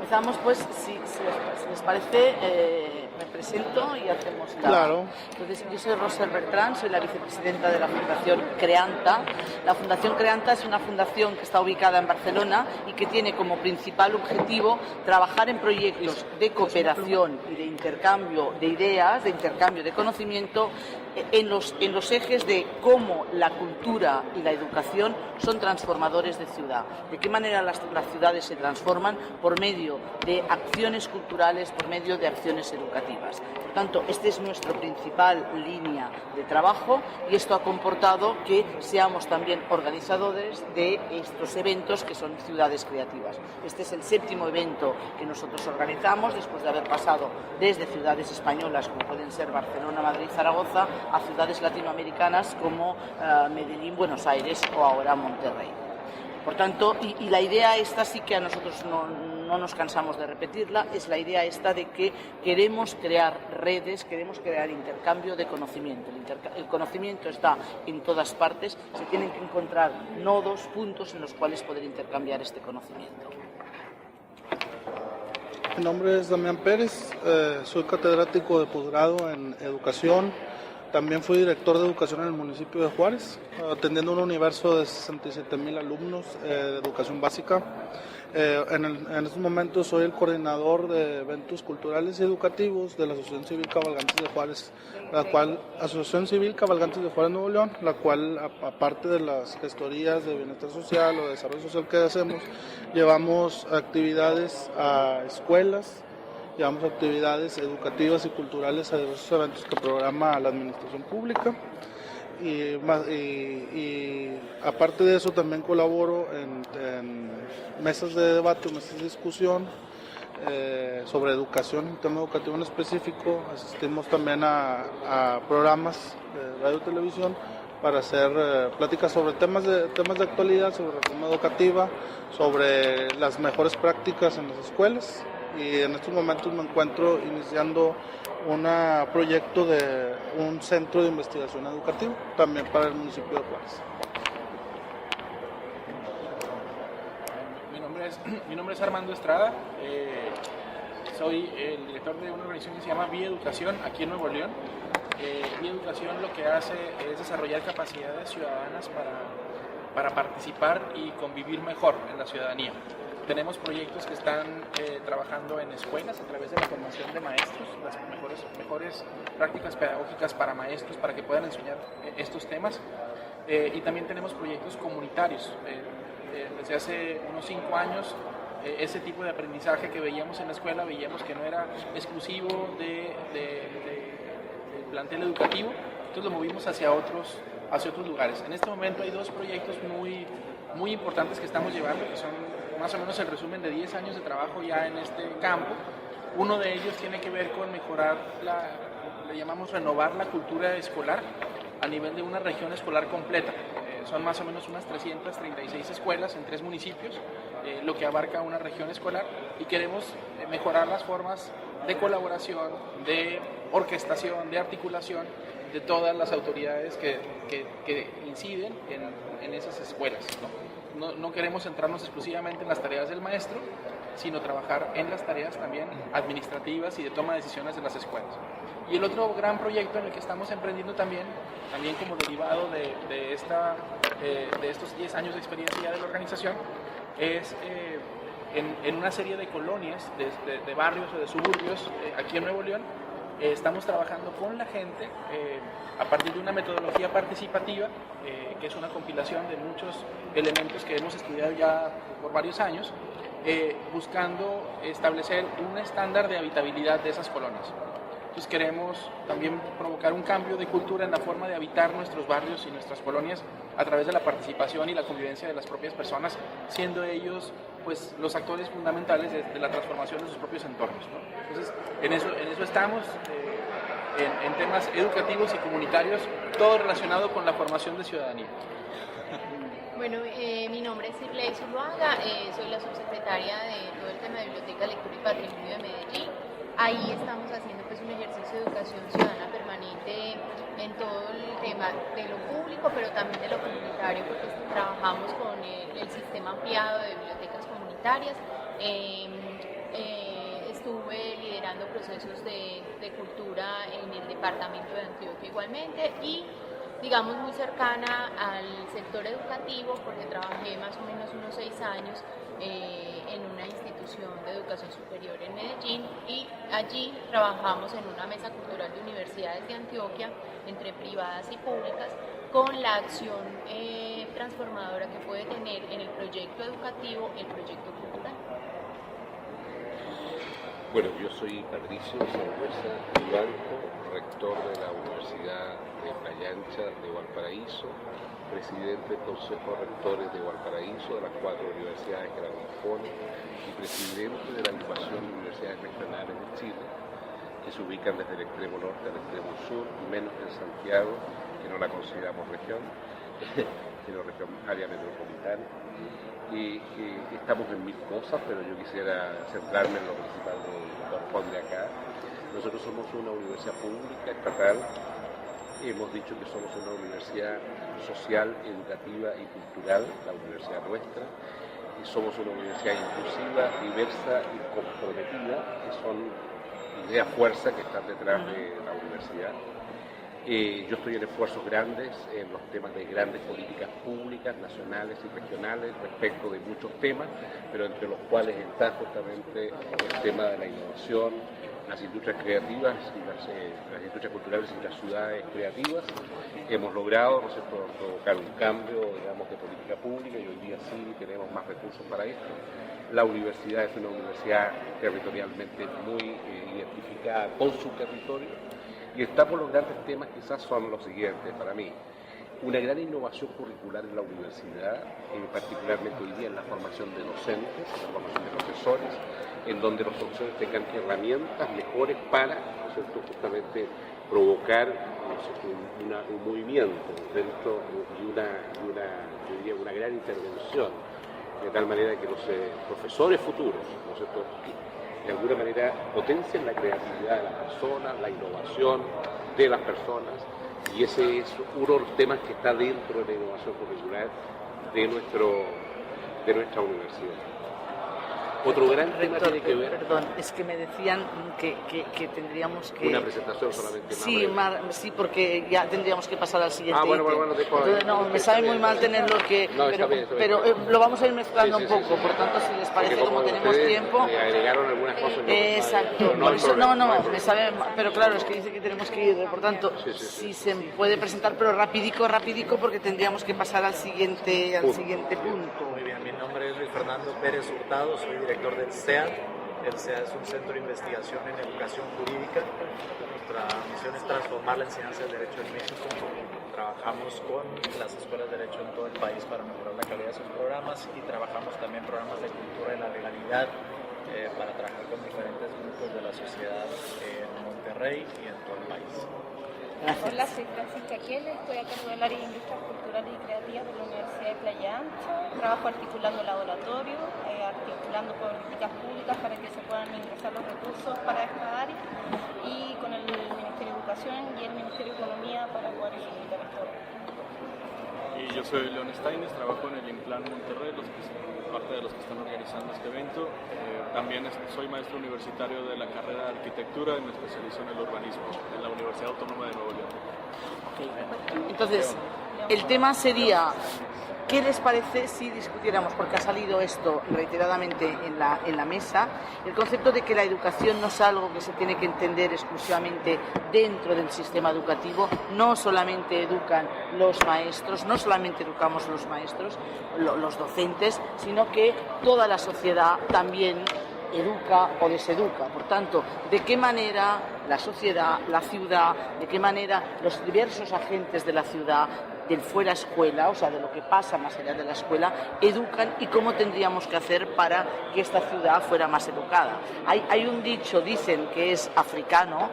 Empezamos, pues, si les parece, me presento y hacemos la... Claro. Entonces, yo soy Rosa Bertrán, soy la vicepresidenta de la Fundación Creanta. La Fundación Creanta es una fundación que está ubicada en Barcelona y que tiene como principal objetivo trabajar en proyectos de cooperación y de intercambio de ideas, de intercambio de conocimiento en los ejes de cómo la cultura y la educación son transformadores de ciudad. De qué manera las ciudades se transforman por medio de acciones culturales, por medio de acciones educativas. Por tanto, esta es nuestra principal línea de trabajo y esto ha comportado que seamos también organizadores de estos eventos que son ciudades creativas. Este es el 7º evento que nosotros organizamos después de haber pasado desde ciudades españolas como pueden ser Barcelona, Madrid, Zaragoza, a ciudades latinoamericanas como Medellín, Buenos Aires o ahora Monterrey. Por tanto, y la idea esta sí que a nosotros no nos cansamos de repetirla, es la idea esta de que queremos crear redes, queremos crear intercambio de conocimiento. El conocimiento está en todas partes, se tienen que encontrar nodos, puntos en los cuales poder intercambiar este conocimiento. Mi nombre es Damián Pérez, soy catedrático de posgrado en educación. También fui director de educación en el municipio de Juárez, atendiendo un universo de 67,000 alumnos de educación básica. En estos momentos soy el coordinador de eventos culturales y educativos de la Asociación Civil Cabalgantes de Juárez, Asociación Civil Cabalgantes de Juárez, Nuevo León, la cual, aparte de las gestorías de bienestar social o de desarrollo social que hacemos, llevamos actividades a escuelas, llevamos actividades educativas y culturales a diversos eventos que programa la administración pública y aparte de eso también colaboro en mesas de debate, mesas de discusión sobre educación, un tema educativo en específico. Asistimos también a programas de radio y televisión para hacer pláticas sobre temas de actualidad, sobre reforma educativa, sobre las mejores prácticas en las escuelas. Y en estos momentos me encuentro iniciando un proyecto de un centro de investigación educativo, también para el municipio de Juárez. Mi nombre es Armando Estrada, soy el director de una organización que se llama Vía Educación aquí en Nuevo León. Vía Educación lo que hace es desarrollar capacidades ciudadanas para participar y convivir mejor en la ciudadanía. Tenemos proyectos que están trabajando en escuelas a través de la formación de maestros, las mejores prácticas pedagógicas para maestros para que puedan enseñar estos temas. Y también tenemos proyectos comunitarios. Desde hace unos 5 años, ese tipo de aprendizaje que veíamos en la escuela, veíamos que no era exclusivo del plantel educativo, entonces lo movimos hacia otros lugares. En este momento hay 2 proyectos muy importantes que estamos llevando, que son más o menos el resumen de 10 años de trabajo ya en este campo. Uno de ellos tiene que ver con mejorar, le llamamos renovar la cultura escolar a nivel de una región escolar completa. Son más o menos unas 336 escuelas en 3 municipios, lo que abarca una región escolar, y queremos mejorar las formas de colaboración, de orquestación, de articulación de todas las autoridades que inciden en esas escuelas, ¿no? No queremos centrarnos exclusivamente en las tareas del maestro, sino trabajar en las tareas también administrativas y de toma de decisiones de las escuelas. Y el otro gran proyecto en el que estamos emprendiendo también como derivado de estos 10 años de experiencia ya de la organización, es en una serie de colonias, de barrios o de suburbios aquí en Nuevo León. Estamos trabajando con la gente a partir de una metodología participativa, que es una compilación de muchos elementos que hemos estudiado ya por varios años, buscando establecer un estándar de habitabilidad de esas colonias. Entonces queremos también provocar un cambio de cultura en la forma de habitar nuestros barrios y nuestras colonias a través de la participación y la convivencia de las propias personas, siendo ellos pues los actores fundamentales de la transformación de sus propios entornos, ¿no? Entonces en eso estamos, en temas educativos y comunitarios, todo relacionado con la formación de ciudadanía. Bueno, mi nombre es Irley Zuluaga, soy la subsecretaria de todo el tema de Biblioteca, Lectura y Patrimonio de Medellín. Ahí estamos haciendo pues un ejercicio de educación ciudadana permanente en todo el tema de lo público, pero también de lo comunitario, porque trabajamos con el sistema ampliado de bibliotecas comunitarias. Estuve liderando procesos de cultura en el departamento de Antioquia igualmente y digamos muy cercana al sector educativo porque trabajé más o menos unos 6 años en una institución de educación superior en Medellín y allí trabajamos en una mesa cultural de universidades de Antioquia entre privadas y públicas con la acción transformadora que puede tener en el proyecto educativo el proyecto cultural. Bueno, yo soy Patricio Sangüesa Blanco, rector de la Universidad de Playa Ancha de Valparaíso, presidente del Consejo de Rectores de Valparaíso, de las 4 universidades que la componen, y presidente de la agrupación de universidades regionales de Chile, que se ubican desde el extremo norte al extremo sur, menos en Santiago, que no la consideramos región, sino región área metropolitana. Y estamos en 1000 cosas, pero yo quisiera centrarme en lo principal que corresponde acá. Nosotros somos una universidad pública, estatal. Hemos dicho que somos una universidad social, educativa y cultural, la universidad nuestra. Y somos una universidad inclusiva, diversa y comprometida, que son ideas fuerza que están detrás de la universidad. Yo estoy en esfuerzos grandes en los temas de grandes políticas públicas, nacionales y regionales respecto de muchos temas, pero entre los cuales está justamente el tema de la innovación, las industrias creativas y las industrias culturales y las ciudades creativas. Hemos logrado, ¿no es cierto?, provocar un cambio, digamos, de política pública y hoy día sí tenemos más recursos para esto. La universidad es una universidad territorialmente muy identificada con su territorio. Y estamos los grandes temas quizás son los siguientes para mí. Una gran innovación curricular en la universidad, particularmente hoy día en la formación de docentes, en la formación de profesores, en donde los profesores tengan herramientas mejores para, ¿no es cierto?, justamente provocar, ¿no es cierto?, un movimiento dentro de una gran intervención, de tal manera que los profesores futuros, ¿no es cierto?, de alguna manera potencian la creatividad de las personas, la innovación de las personas, y ese es uno de los temas que está dentro de la innovación curricular de nuestra universidad. Otro gran tema tiene que ver... Perdón, es que me decían que tendríamos que... Una presentación solamente sí, porque ya tendríamos que pasar al siguiente bueno, Entonces, no, me sabe muy mal tenerlo que... No, pero lo vamos a ir mezclando un poco, por tanto, si les parece, como tenemos tiempo... agregaron algunas cosas... Exacto, por eso, me sabe... Pero claro, es que dice que tenemos que ir, por tanto, si se puede presentar, pero rapidico, porque tendríamos que pasar al siguiente punto. Muy bien, mi nombre es Luis Fernando Pérez Hurtado, soy director del CEA. El CEA es un centro de investigación en educación jurídica. Nuestra misión es transformar la enseñanza del derecho en México. Trabajamos con las escuelas de derecho en todo el país para mejorar la calidad de sus programas y trabajamos también programas de cultura y la legalidad para trabajar con diferentes grupos de la sociedad en Monterrey y en todo el país. Gracias. Hola, soy Francisca Kieles, estoy a cargo del área de industrias culturales y creativas de la Universidad de Playa Ancha. Trabajo articulando laboratorio, articulando políticas públicas para que se puedan ingresar los recursos para esta área y con el Ministerio de Educación y el Ministerio de Economía para poder ejecutar esto. Y yo soy León Steines, trabajo en el Implan Monterrey, parte de los que están organizando este evento. También soy maestro universitario de la carrera de arquitectura y me especializo en el urbanismo en la Universidad Autónoma de Nuevo León. Okay. Entonces, el tema sería, ¿qué les parece si discutiéramos, porque ha salido esto reiteradamente en la mesa, el concepto de que la educación no es algo que se tiene que entender exclusivamente dentro del sistema educativo? No solamente educan los maestros, no solamente educamos los maestros, los docentes, sino que toda la sociedad también educa o deseduca. Por tanto, ¿de qué manera la sociedad, la ciudad, de qué manera los diversos agentes de la ciudad, del fuera escuela, o sea, de lo que pasa más allá de la escuela, educan y cómo tendríamos que hacer para que esta ciudad fuera más educada? Hay un dicho, dicen que es africano,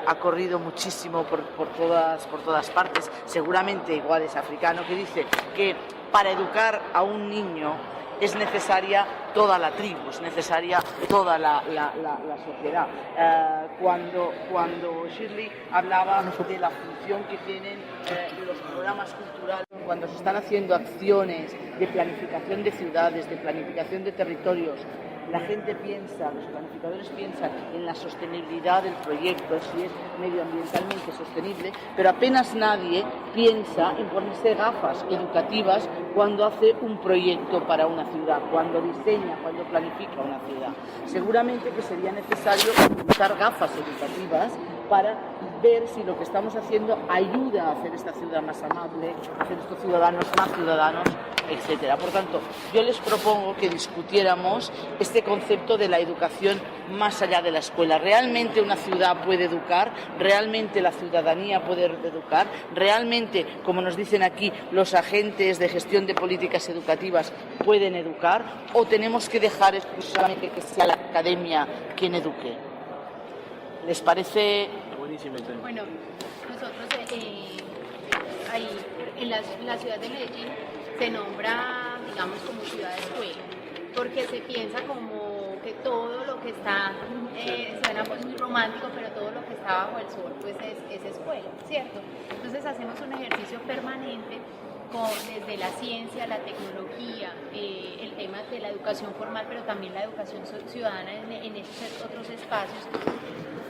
ha corrido muchísimo por todas partes, seguramente igual es africano, que dice que para educar a un niño es necesaria toda la tribu, es necesaria toda la sociedad. Cuando Shirley hablaba de la función que tienen los programas culturales cuando se están haciendo acciones de planificación de ciudades, de planificación de territorios, la gente piensa, los planificadores piensan en la sostenibilidad del proyecto, si es medioambientalmente sostenible, pero apenas nadie piensa en ponerse gafas educativas cuando hace un proyecto para una ciudad, cuando diseña, cuando planifica una ciudad. Seguramente que sería necesario usar gafas educativas para ver si lo que estamos haciendo ayuda a hacer esta ciudad más amable, a hacer estos ciudadanos más ciudadanos, etcétera. Por tanto, yo les propongo que discutiéramos este concepto de la educación más allá de la escuela. ¿Realmente una ciudad puede educar? ¿Realmente la ciudadanía puede educar? ¿Realmente, como nos dicen aquí, los agentes de gestión de políticas educativas pueden educar? ¿O tenemos que dejar exclusivamente que sea la academia quien eduque? ¿Les parece? Bueno, nosotros ahí en la ciudad de Medellín se nombra, digamos, como ciudad escuela, porque se piensa como que todo lo que está, suena pues muy romántico, pero todo lo que está bajo el sol pues es escuela, ¿cierto? Entonces hacemos un ejercicio permanente desde la ciencia, la tecnología, el tema de la educación formal, pero también la educación ciudadana en estos otros espacios.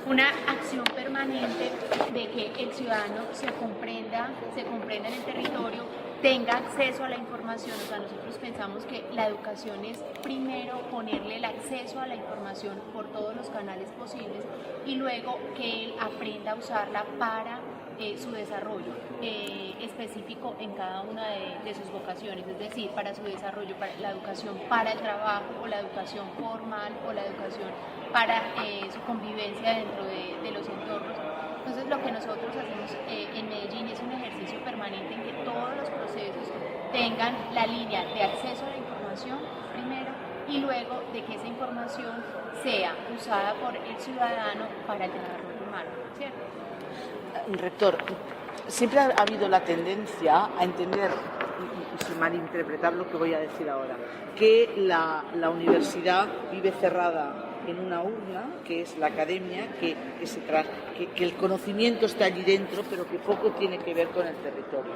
Una acción permanente de que el ciudadano se comprenda en el territorio, tenga acceso a la información. O sea, nosotros pensamos que la educación es primero ponerle el acceso a la información por todos los canales posibles y luego que él aprenda a usarla para su desarrollo específico en cada una de sus vocaciones, es decir, para su desarrollo, para la educación para el trabajo o la educación formal o la educación para su convivencia dentro de los entornos. Entonces lo que nosotros hacemos en Medellín es un ejercicio permanente en que todos los procesos tengan la línea de acceso a la información primero y luego de que esa información sea usada por el ciudadano para el desarrollo humano, ¿cierto? Rector, siempre ha habido la tendencia a entender, y sin malinterpretar lo que voy a decir ahora, que la universidad vive cerrada en una urna, que es la academia, que el conocimiento está allí dentro, pero que poco tiene que ver con el territorio.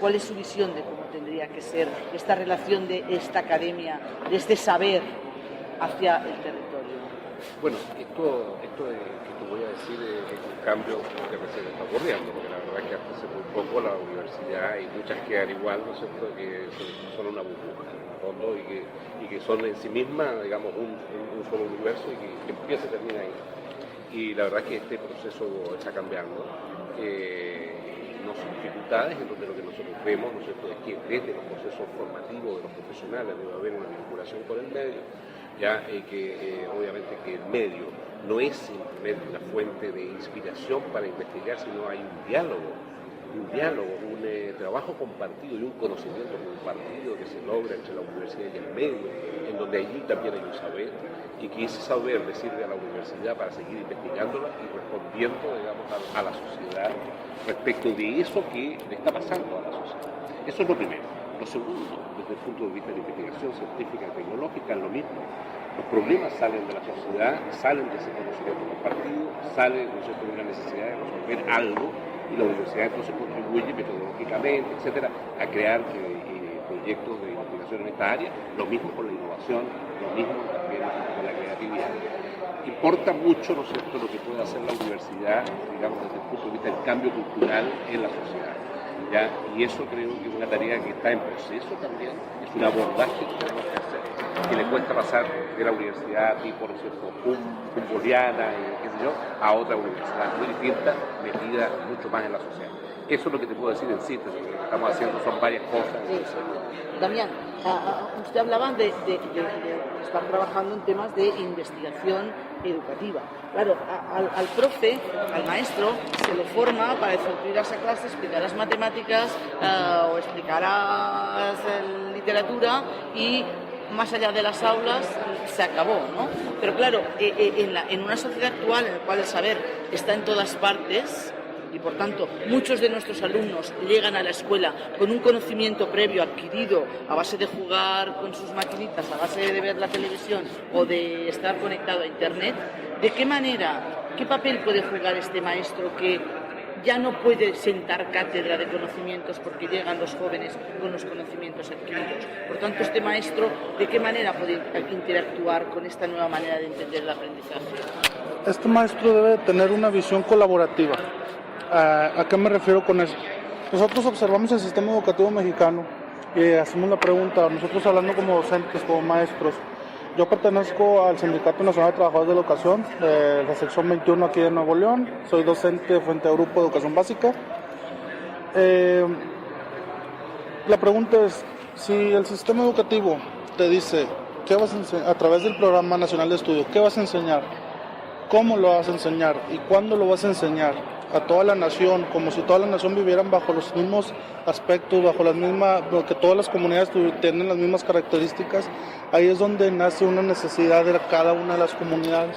¿Cuál es su visión de cómo tendría que ser esta relación de esta academia, de este saber hacia el territorio? Bueno, esto que voy a decir es un cambio que recién está ocurriendo, porque la verdad es que hasta hace muy poco la universidad y muchas quedan igual, ¿no es cierto?, que son una burbuja en el fondo y que son en sí mismas, digamos, un solo universo y que empieza y termina ahí. Y la verdad es que este proceso está cambiando. No son dificultades, en donde lo que nosotros vemos, ¿no es cierto?, es que desde los procesos formativos de los profesionales debe haber una vinculación con el medio, ya que obviamente que el medio no es simplemente una fuente de inspiración para investigar, sino hay un diálogo, un trabajo compartido y un conocimiento compartido que se logra entre la universidad y el medio, en donde allí también hay un saber, y que ese saber le sirve a la universidad para seguir investigándola y respondiendo, digamos, a la sociedad respecto de eso que le está pasando a la sociedad. Eso es lo primero. Lo segundo, desde el punto de vista de la investigación científica y tecnológica, es lo mismo. Los problemas salen de la sociedad, salen de ese conocimiento compartido, salen de una necesidad de resolver algo, y la universidad entonces contribuye metodológicamente, etcétera, a crear proyectos de investigación en esta área. Lo mismo con la innovación, lo mismo también con la creatividad. Importa mucho, ¿no es cierto?, lo que puede hacer la universidad, digamos, desde el punto de vista del cambio cultural en la sociedad. ¿Ya? Y eso creo que es una tarea que está en proceso también, es un abordaje que tenemos que hacer, que le cuesta pasar de la universidad tipo, ¿no es cierto?, humboldtiana, qué sé yo, a otra universidad muy distinta, metida mucho más en la sociedad. Eso es lo que te puedo decir en síntesis, lo que estamos haciendo son varias cosas. Sí. Damián, usted hablaba de estar trabajando en temas de investigación educativa. Claro, al profe, al maestro, se le forma para irás a clase, explicarás matemáticas o explicarás literatura y más allá de las aulas se acabó, ¿no? Pero claro, en una sociedad actual en la cual el saber está en todas partes, y por tanto muchos de nuestros alumnos llegan a la escuela con un conocimiento previo adquirido a base de jugar con sus maquinitas, a base de ver la televisión o de estar conectado a internet. ¿De qué manera, qué papel puede jugar este maestro que ya no puede sentar cátedra de conocimientos porque llegan los jóvenes con los conocimientos adquiridos. Por tanto, este maestro, ¿de qué manera puede interactuar con esta nueva manera de entender el aprendizaje? Este maestro debe tener una visión colaborativa. ¿A qué me refiero con eso? Nosotros observamos el sistema educativo mexicano y hacemos la pregunta, nosotros hablando como docentes, como maestros. Yo pertenezco al Sindicato Nacional de Trabajadores de la Educación, de la sección 21 aquí de Nuevo León. Soy docente de Frente a Grupo de Educación Básica. La pregunta es, si el sistema educativo te dice ¿qué vas a enseñar? A través del Programa Nacional de Estudio, ¿qué vas a enseñar? ¿Cómo lo vas a enseñar? ¿Y cuándo lo vas a enseñar? A toda la nación, como si toda la nación vivieran bajo los mismos aspectos, bajo las mismas, que todas las comunidades tienen las mismas características. Ahí es donde nace una necesidad de cada una de las comunidades.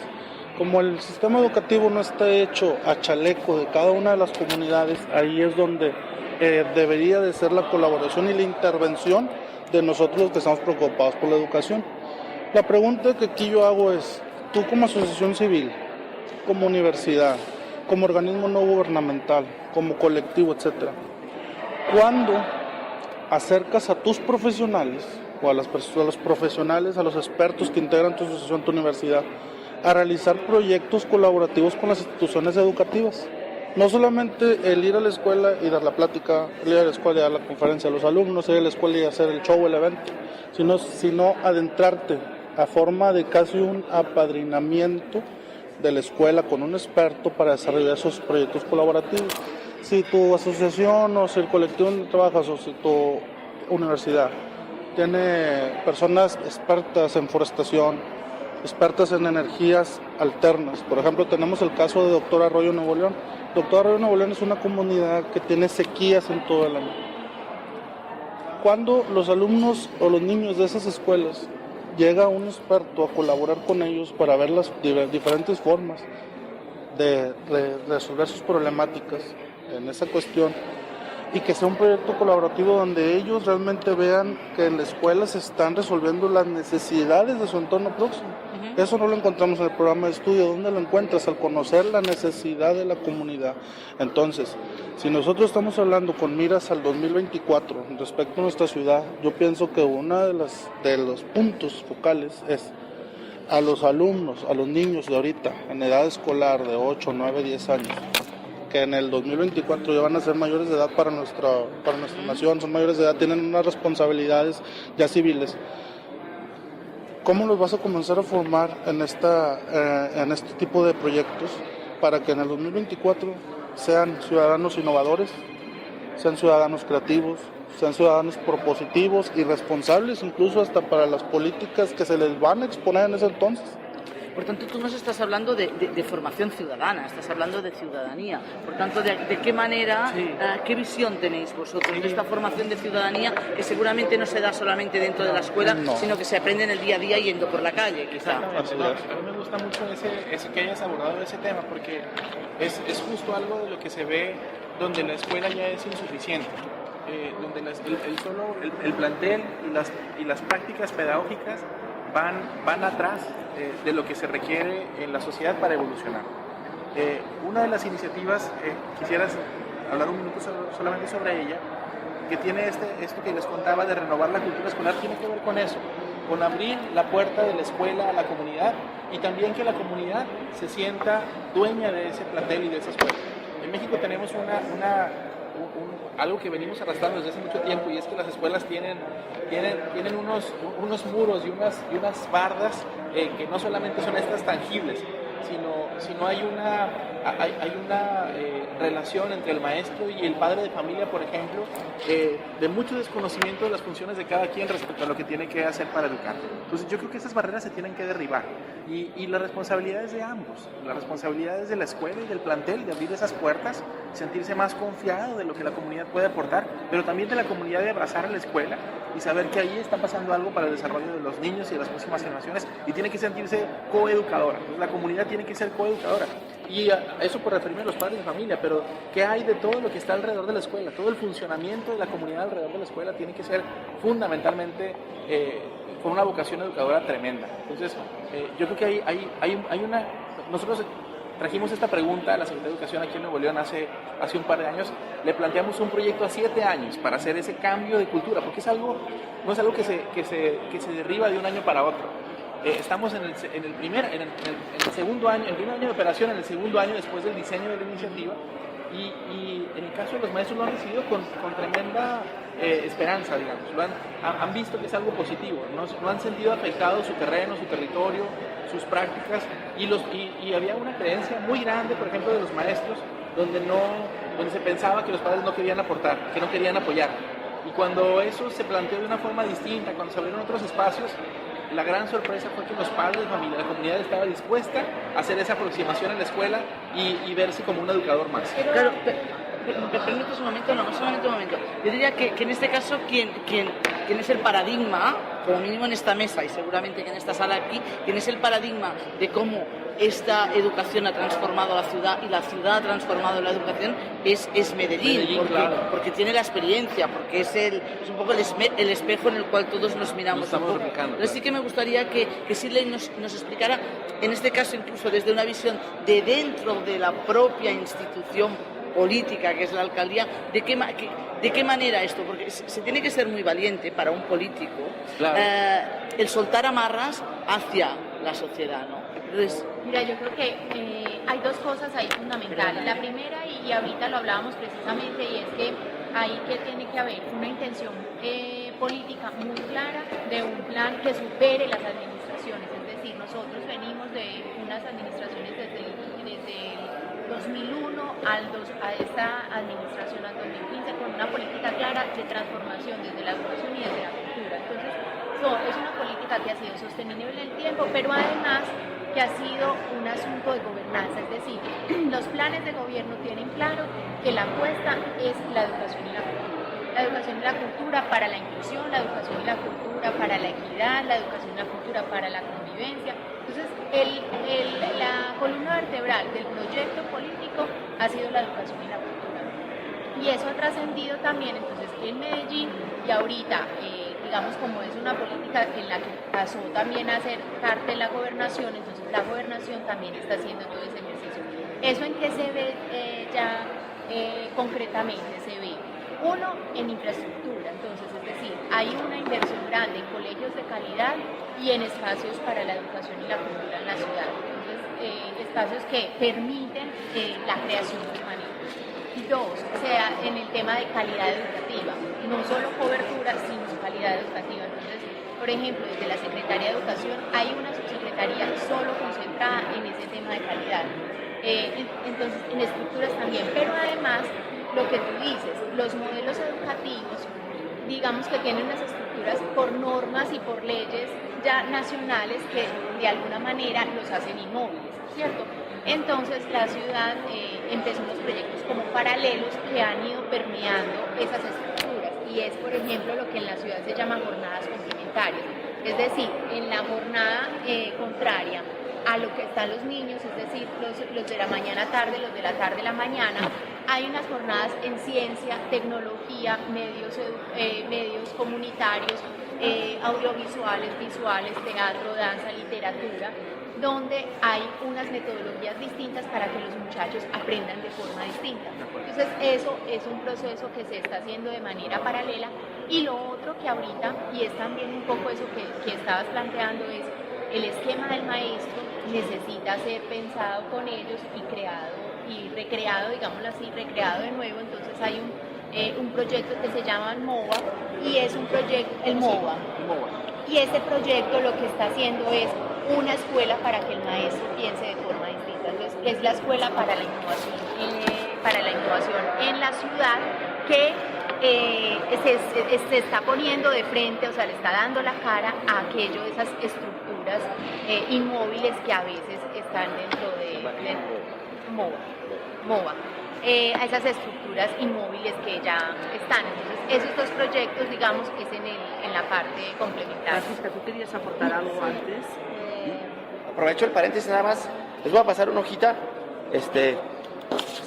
Como el sistema educativo no está hecho a chaleco de cada una de las comunidades, ahí es donde debería de ser la colaboración y la intervención de nosotros los que estamos preocupados por la educación. La pregunta que aquí yo hago es, tú como asociación civil, como universidad, como organismo no gubernamental, como colectivo, etcétera, ¿cuándo acercas a tus profesionales o a los profesionales, a los expertos que integran tu asociación, tu universidad, a realizar proyectos colaborativos con las instituciones educativas? No solamente el ir a la escuela y dar la plática, el ir a la escuela y dar la conferencia a los alumnos, ir a la escuela y hacer el show, el evento, sino adentrarte a forma de casi un apadrinamiento de la escuela con un experto para desarrollar esos proyectos colaborativos. Si tu asociación o si el colectivo donde trabajas o si tu universidad tiene personas expertas en forestación, expertas en energías alternas, por ejemplo tenemos el caso de Doctor Arroyo Nuevo León. Doctor Arroyo Nuevo León es una comunidad que tiene sequías en todo el año. Cuando los alumnos o los niños de esas escuelas llega un experto a colaborar con ellos para ver las diferentes formas de resolver sus problemáticas en esa cuestión, y que sea un proyecto colaborativo donde ellos realmente vean que en la escuela se están resolviendo las necesidades de su entorno próximo. Eso no lo encontramos en el programa de estudio. ¿Dónde lo encuentras? Al conocer la necesidad de la comunidad. Entonces, si nosotros estamos hablando con miras al 2024 respecto a nuestra ciudad, yo pienso que uno de los puntos focales es a los alumnos, a los niños de ahorita, en edad escolar de 8, 9, 10 años, que en el 2024 ya van a ser mayores de edad para nuestra nación, son mayores de edad, tienen unas responsabilidades ya civiles. ¿Cómo los vas a comenzar a formar en este tipo de proyectos para que en el 2024 sean ciudadanos innovadores, sean ciudadanos creativos, sean ciudadanos propositivos y responsables incluso hasta para las políticas que se les van a exponer en ese entonces? Por tanto, tú nos estás hablando de formación ciudadana, estás hablando de ciudadanía. Por tanto, ¿de qué manera, qué visión tenéis vosotros de esta formación de ciudadanía que seguramente no se da solamente dentro de la escuela, sino que se aprende en el día a día yendo por la calle, quizá? A mí me gusta mucho ese que hayas abordado ese tema, porque es justo algo de lo que se ve donde la escuela ya es insuficiente. Donde el plantel y las prácticas pedagógicas van atrás de lo que se requiere en la sociedad para evolucionar. Una de las iniciativas, quisieras hablar un minuto solamente sobre ella, que tiene esto que les contaba de renovar la cultura escolar, tiene que ver con eso, con abrir la puerta de la escuela a la comunidad y también que la comunidad se sienta dueña de ese plantel y de esa escuela. En México tenemos algo que venimos arrastrando desde hace mucho tiempo, y es que las escuelas tienen unos muros y unas bardas que no solamente son estas tangibles, sino hay una relación entre el maestro y el padre de familia, por ejemplo, de mucho desconocimiento de las funciones de cada quien respecto a lo que tiene que hacer para educar. Entonces yo creo que esas barreras se tienen que derribar, y la responsabilidad es de ambos, la responsabilidad es de la escuela y del plantel de abrir esas puertas, sentirse más confiado de lo que la comunidad puede aportar, pero también de la comunidad de abrazar a la escuela y saber que ahí está pasando algo para el desarrollo de los niños y de las próximas generaciones, y tiene que sentirse coeducadora. Entonces la comunidad tiene que ser coeducadora, y eso por referirme a los padres de familia, pero ¿qué hay de todo lo que está alrededor de la escuela? Todo el funcionamiento de la comunidad alrededor de la escuela tiene que ser fundamentalmente con una vocación educadora tremenda. Entonces yo creo que hay una... Nosotros trajimos esta pregunta a la Secretaría de Educación aquí en Nuevo León hace un par de años. Le planteamos un proyecto a 7 años para hacer ese cambio de cultura, porque no es algo que se derriba de un año para otro. Estamos en el segundo año, el primer año de operación, en el segundo año después del diseño de la iniciativa, y en el caso de los maestros lo han recibido con tremenda esperanza, digamos. Han visto que es algo positivo, no han sentido afectado su terreno, su territorio, sus prácticas, y había una creencia muy grande, por ejemplo, de los maestros, donde se pensaba que los padres no querían aportar, que no querían apoyar. Y cuando eso se planteó de una forma distinta, cuando se abrieron otros espacios, la gran sorpresa fue que los padres de familia, la comunidad estaba dispuesta a hacer esa aproximación a la escuela y verse como un educador más. Claro, me permites un momento, no, solamente un momento. Yo diría que en este caso quien es el paradigma, como mínimo en esta mesa y seguramente que en esta sala aquí, quien es el paradigma de cómo esta educación ha transformado la ciudad y la ciudad ha transformado la educación es Medellín, porque tiene la experiencia, porque es un poco el espejo en el cual todos nos miramos. Entonces sí que me gustaría que Shirley nos explicara, en este caso incluso desde una visión de dentro de la propia institución política que es la alcaldía, de qué manera esto, porque se tiene que ser muy valiente para un político, el soltar amarras hacia la sociedad, ¿no? Entonces, mira, yo creo que hay dos cosas ahí fundamentales. La primera, y ahorita lo hablábamos precisamente, y es que ahí que tiene que haber una intención política muy clara de un plan que supere las administraciones. Es decir, nosotros venimos de unas administraciones desde el 2001 a esta administración al 2015 con una política clara de transformación desde la educación y desde la cultura. Entonces, es una política que ha sido sostenible en el tiempo, pero además que ha sido un asunto de gobernanza, es decir, los planes de gobierno tienen claro que la apuesta es la educación y la cultura. La educación y la cultura para la inclusión, la educación y la cultura para la equidad, la educación y la cultura para la convivencia. Entonces, la columna vertebral del proyecto político ha sido la educación y la cultura. Y eso ha trascendido también, entonces, en Medellín, y ahorita, digamos, como es una política en la que pasó también a ser parte de la gobernación, entonces la gobernación también está haciendo todo ese ejercicio. ¿Eso en qué se ve ya concretamente? Se ve, uno, en infraestructura, entonces, es decir, hay una inversión grande en colegios de calidad y en espacios para la educación y la cultura en la ciudad. Entonces, espacios que permiten la creación permanente. Dos, o sea, en el tema de calidad educativa, no solo cobertura, sino calidad educativa. Entonces, por ejemplo, desde la Secretaría de Educación hay una subsecretaría solo concentrada en ese tema de calidad. Entonces, en estructuras también, pero además, lo que tú dices, los modelos educativos, digamos que tienen unas estructuras por normas y por leyes ya nacionales que de alguna manera los hacen inmóviles, ¿cierto? Entonces la ciudad empezó unos proyectos como paralelos que han ido permeando esas estructuras, y es, por ejemplo, lo que en la ciudad se llama jornadas complementarias, es decir, en la jornada contraria a lo que están los niños, es decir, los de la mañana tarde, los de la tarde la mañana, hay unas jornadas en ciencia, tecnología, medios comunitarios, audiovisuales, visuales, teatro, danza, literatura, donde hay unas metodologías distintas para que los muchachos aprendan de forma distinta. Entonces eso es un proceso que se está haciendo de manera paralela, y lo otro que ahorita, y es también un poco eso que estabas planteando, es el esquema del maestro necesita ser pensado con ellos y creado y recreado, digámoslo así, recreado de nuevo. Entonces hay un proyecto que se llama MOVA, y es un proyecto, el MOVA. Y este proyecto lo que está haciendo es una escuela para que el maestro piense de forma distinta. Entonces, es la escuela para la innovación en la ciudad, que se está poniendo de frente, o sea, le está dando la cara a aquello de esas estructuras inmóviles que a veces están dentro de MOVA. A esas estructuras inmóviles que ya están. Entonces, esos dos proyectos, digamos, es en la parte complementaria. Francisca, ¿tú querías aportar algo antes? Aprovecho el paréntesis nada más. Les voy a pasar una hojita.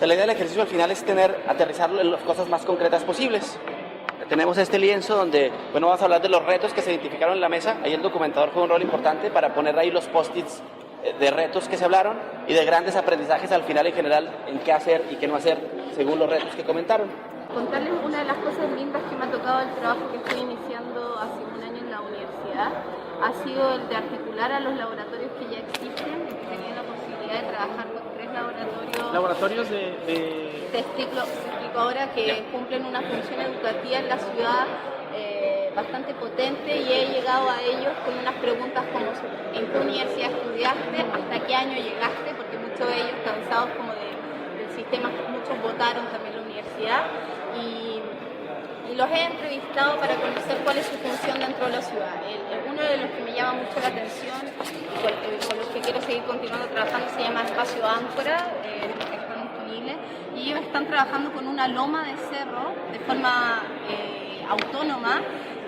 La idea del ejercicio al final es aterrizarlo en las cosas más concretas posibles. Tenemos este lienzo donde, vamos a hablar de los retos que se identificaron en la mesa. Ahí el documentador juega un rol importante para poner ahí los post-its de retos que se hablaron y de grandes aprendizajes al final en general en qué hacer y qué no hacer según los retos que comentaron. Contarles una de las cosas lindas que me ha tocado el trabajo que estoy iniciando hace un año en la universidad ha sido el de articular a los laboratorios que ya existen, que tenía la posibilidad de trabajar con 3 laboratorios. Laboratorios de... Te explico ahora que cumplen una función educativa en la ciudad bastante potente, y he llegado a ellos con unas preguntas como ¿en qué universidad estudiaste? ¿Hasta qué año llegaste? Porque muchos de ellos cansados como del sistema, muchos votaron también la universidad, y los he entrevistado para conocer cuál es su función dentro de la ciudad. Uno de los que me llama mucho la atención y con los que quiero seguir continuando trabajando se llama Espacio Áncora, están disponibles, y ellos están trabajando con una loma de cerro de forma autónoma.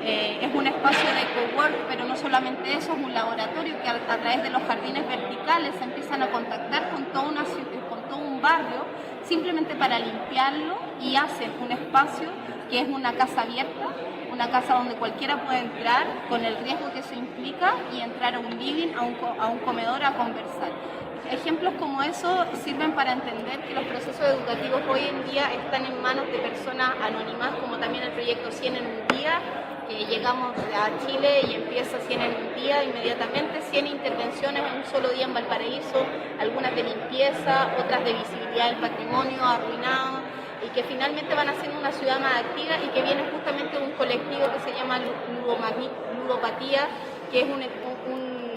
Es un espacio de cowork, pero no solamente eso, es un laboratorio que a través de los jardines verticales se empiezan a contactar con toda una ciudad, con todo un barrio, simplemente para limpiarlo, y hacen un espacio que es una casa abierta, una casa donde cualquiera puede entrar con el riesgo que eso implica y entrar a un living, a un comedor a conversar. Ejemplos como eso sirven para entender que los procesos educativos hoy en día están en manos de personas anónimas, como también el proyecto 100 en un día, que llegamos a Chile y empieza 100 en un día, inmediatamente 100 intervenciones en un solo día en Valparaíso, algunas de limpieza, otras de visibilidad del patrimonio arruinado, y que finalmente van haciendo una ciudad más activa, y que viene justamente de un colectivo que se llama Ludopatía, que es un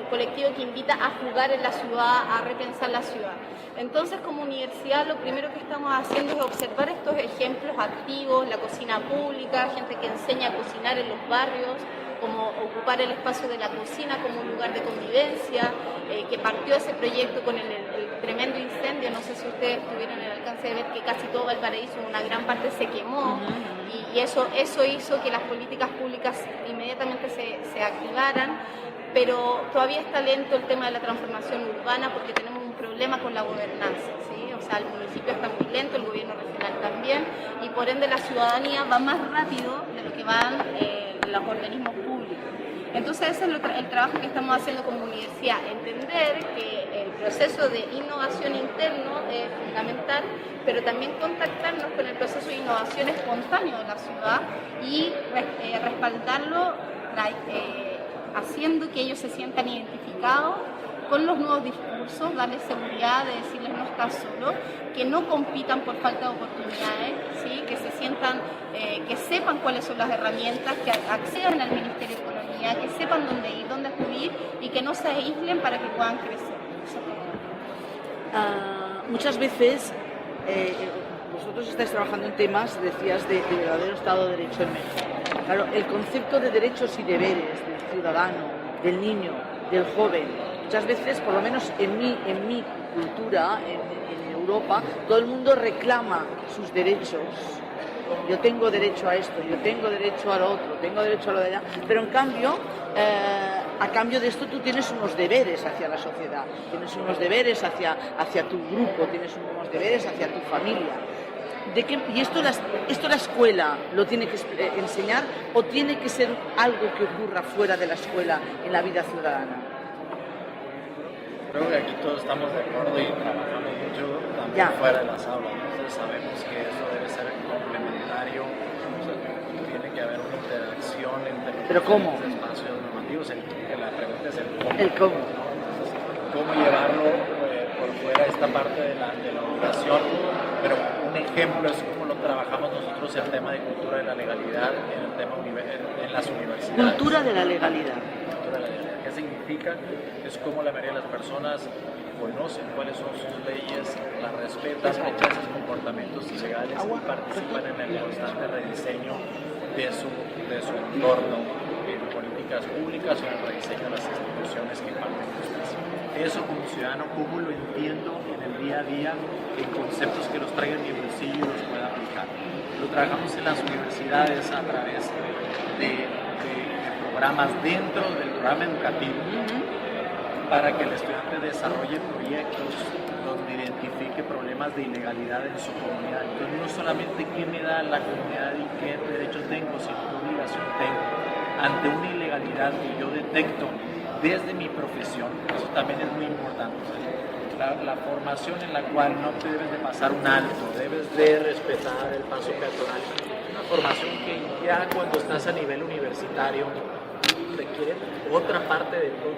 colectivo que invita a jugar en la ciudad, a repensar la ciudad. Entonces, como universidad, lo primero que estamos haciendo es observar estos ejemplos activos, la cocina pública, gente que enseña a cocinar en los barrios, como ocupar el espacio de la cocina como un lugar de convivencia, que partió ese proyecto con el tremendo incendio. No sé si ustedes tuvieron el alcance de ver que casi todo Valparaíso, una gran parte se quemó, y eso hizo que las políticas públicas inmediatamente se activaran, pero todavía está lento el tema de la transformación urbana porque tenemos un problema con la gobernanza, ¿sí? O sea, el municipio está muy lento, el gobierno regional también, y por ende la ciudadanía va más rápido de lo que van los organismos públicos. Entonces ese es el trabajo que estamos haciendo como universidad, entender que el proceso de innovación interno es fundamental, pero también contactarnos con el proceso de innovación espontáneo de la ciudad y respaldarlo, haciendo que ellos se sientan identificados con los nuevos discursos, darles seguridad de decirles no estás solo, que no compitan por falta de oportunidades, ¿sí? Que se sientan, que sepan cuáles son las herramientas, que accedan al Ministerio de Economía, que sepan dónde ir, dónde acudir, y que no se aíslen para que puedan crecer. Muchas veces vosotros estáis trabajando en temas, decías, de verdadero Estado de Derecho en México. Claro, el concepto de derechos y deberes del ciudadano, del niño, del joven, muchas veces, por lo menos en mi cultura, en Europa, todo el mundo reclama sus derechos. Yo tengo derecho a esto, yo tengo derecho a lo otro, tengo derecho a lo de allá, pero en cambio, a cambio de esto tú tienes unos deberes hacia la sociedad, tienes unos deberes hacia tu grupo, tienes unos deberes hacia tu familia. ¿Y esto la escuela lo tiene que enseñar o tiene que ser algo que ocurra fuera de la escuela en la vida ciudadana? Creo que aquí todos estamos de acuerdo y trabajamos mucho también fuera de las aulas. Entonces sabemos que eso debe ser complementario, o sea, tiene que haber una interacción entre los espacios normativos. La pregunta es el cómo. Cómo llevarlo por fuera esta parte de la educación, pero un ejemplo es cómo lo trabajamos nosotros el tema de cultura de la legalidad en las universidades. Cultura de la legalidad. ¿Qué significa? Es como la mayoría de las personas conocen cuáles son sus leyes, las respetan, rechazan comportamientos ilegales y participan en el constante rediseño de su entorno, en políticas públicas o en el rediseño de las instituciones que imparten justicia. Eso como ciudadano, ¿cómo lo entiendo en el día a día en conceptos que los traigan en mi bolsillo y los pueda aplicar? Lo trabajamos en las universidades a través de programas dentro del programa educativo para que el estudiante desarrolle proyectos donde identifique problemas de ilegalidad en su comunidad. Entonces no solamente qué me da la comunidad y qué derechos tengo, sino qué obligación tengo ante una ilegalidad que yo detecto desde mi profesión. Eso también es muy importante. La formación en la cual no te debes de pasar un alto, debes de respetar el paso peatonal. Una formación que ya cuando estás a nivel universitario requiere otra parte de todo,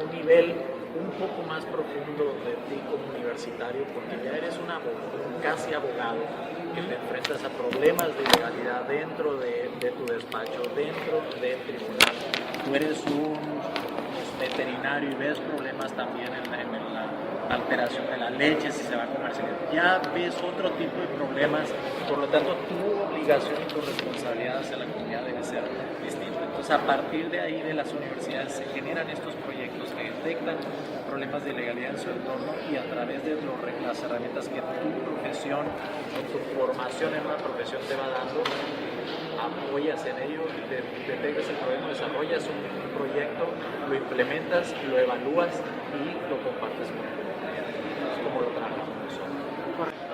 un nivel un poco más profundo de ti como universitario, porque ya eres un casi abogado que te enfrentas a problemas de ilegalidad dentro de tu despacho, dentro del tribunal. Tú eres un veterinario y ves problemas también en la alteración de la leche, si se va a comercializar. Ya ves otro tipo de problemas, por lo tanto tu obligación y tu responsabilidad hacia la comunidad debe ser distinta. Entonces, a partir de ahí de las universidades se generan estos proyectos que detectan problemas de ilegalidad en su entorno y a través de las herramientas que tu profesión o tu formación en una profesión te va dando, apoyas en ello, detectas el problema, desarrollas un proyecto, lo implementas, lo evalúas y lo compartes con el comunidad. Es como lo trabajamos nosotros. Correcto.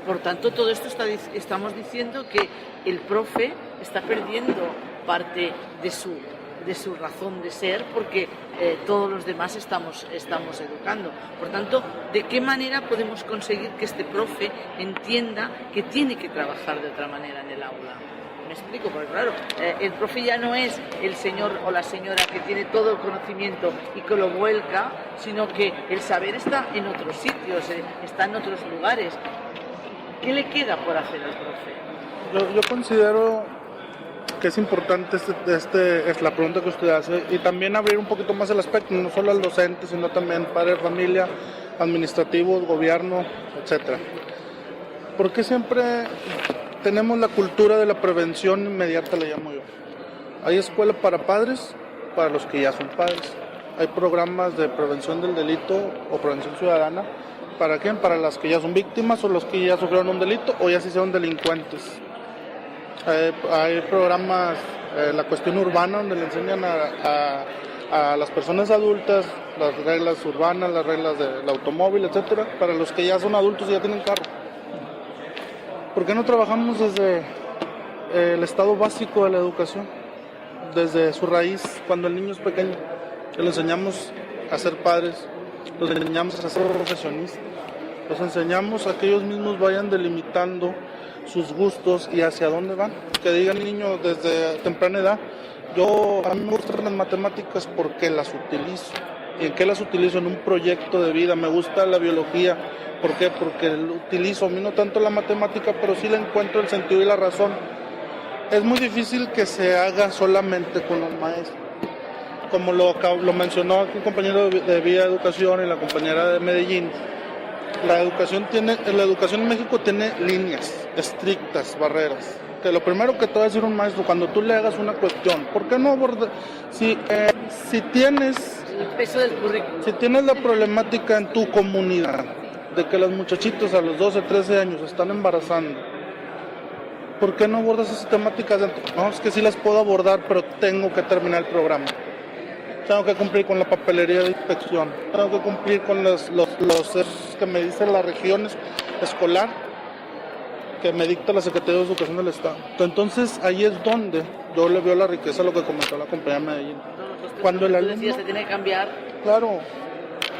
Por tanto, todo esto estamos diciendo que el profe está perdiendo parte de su razón de ser, porque todos los demás estamos educando. Por tanto, ¿de qué manera podemos conseguir que este profe entienda que tiene que trabajar de otra manera en el aula? Me explico, porque claro, el profe ya no es el señor o la señora que tiene todo el conocimiento y que lo vuelca, sino que el saber está en otros sitios, está en otros lugares. ¿Qué le queda por hacer al profe? Yo considero que es importante es la pregunta que usted hace, y también abrir un poquito más el aspecto, no solo al docente, sino también padre de familia, administrativos, gobierno, etcétera. Porque siempre tenemos la cultura de la prevención inmediata, le llamo yo. Hay escuela para padres, para los que ya son padres. Hay programas de prevención del delito o prevención ciudadana. ¿Para quién? Para las que ya son víctimas o los que ya sufrieron un delito o ya se hicieron delincuentes. Hay programas, la cuestión urbana, donde le enseñan a las personas adultas las reglas urbanas, las reglas del automóvil, etcétera, para los que ya son adultos y ya tienen carro. ¿Por qué no trabajamos desde el estado básico de la educación? Desde su raíz, cuando el niño es pequeño, que le enseñamos a ser padres, los enseñamos a ser profesionistas, los enseñamos a que ellos mismos vayan delimitando sus gustos y hacia dónde van. Que digan el niño desde temprana edad, a mí me gustan las matemáticas porque las utilizo. ¿Y en qué las utilizo? En un proyecto de vida. Me gusta la biología. ¿Por qué? Porque lo utilizo, a mí no tanto la matemática, pero sí le encuentro el sentido y la razón. Es muy difícil que se haga solamente con los maestros. Como lo mencionó aquí el compañero de Vía Educación y la compañera de Medellín, la educación en México tiene líneas estrictas, barreras. Que lo primero que te va a decir un maestro cuando tú le hagas una cuestión, ¿por qué no abordar? Si tienes el peso del currículum, si tienes la problemática en tu comunidad de que los muchachitos a los 12, 13 años están embarazando, ¿por qué no abordas esas temáticas dentro? No, es que sí las puedo abordar, pero tengo que terminar el programa. Tengo que cumplir con la papelería de inspección, tengo que cumplir con los que me dicen las regiones escolar que me dicta la Secretaría de Educación del Estado. Entonces ahí es donde yo le veo la riqueza a lo que comentó la compañera Medellín. Cuando el alumno se tiene que cambiar. Claro,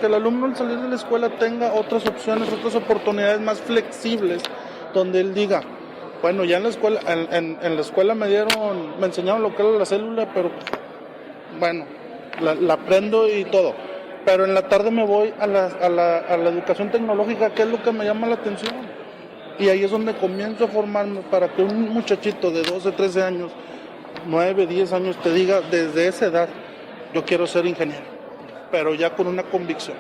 que el alumno al salir de la escuela tenga otras opciones, otras oportunidades más flexibles, donde él diga, bueno, ya en la escuela, en la escuela me enseñaron lo que era la célula, pero bueno, la aprendo y todo. Pero en la tarde me voy a la educación tecnológica, que es lo que me llama la atención. Y ahí es donde comienzo a formarme para que un muchachito de 12, 13 años, 9, 10 años te diga desde esa edad, yo quiero ser ingeniero, pero ya con una convicción.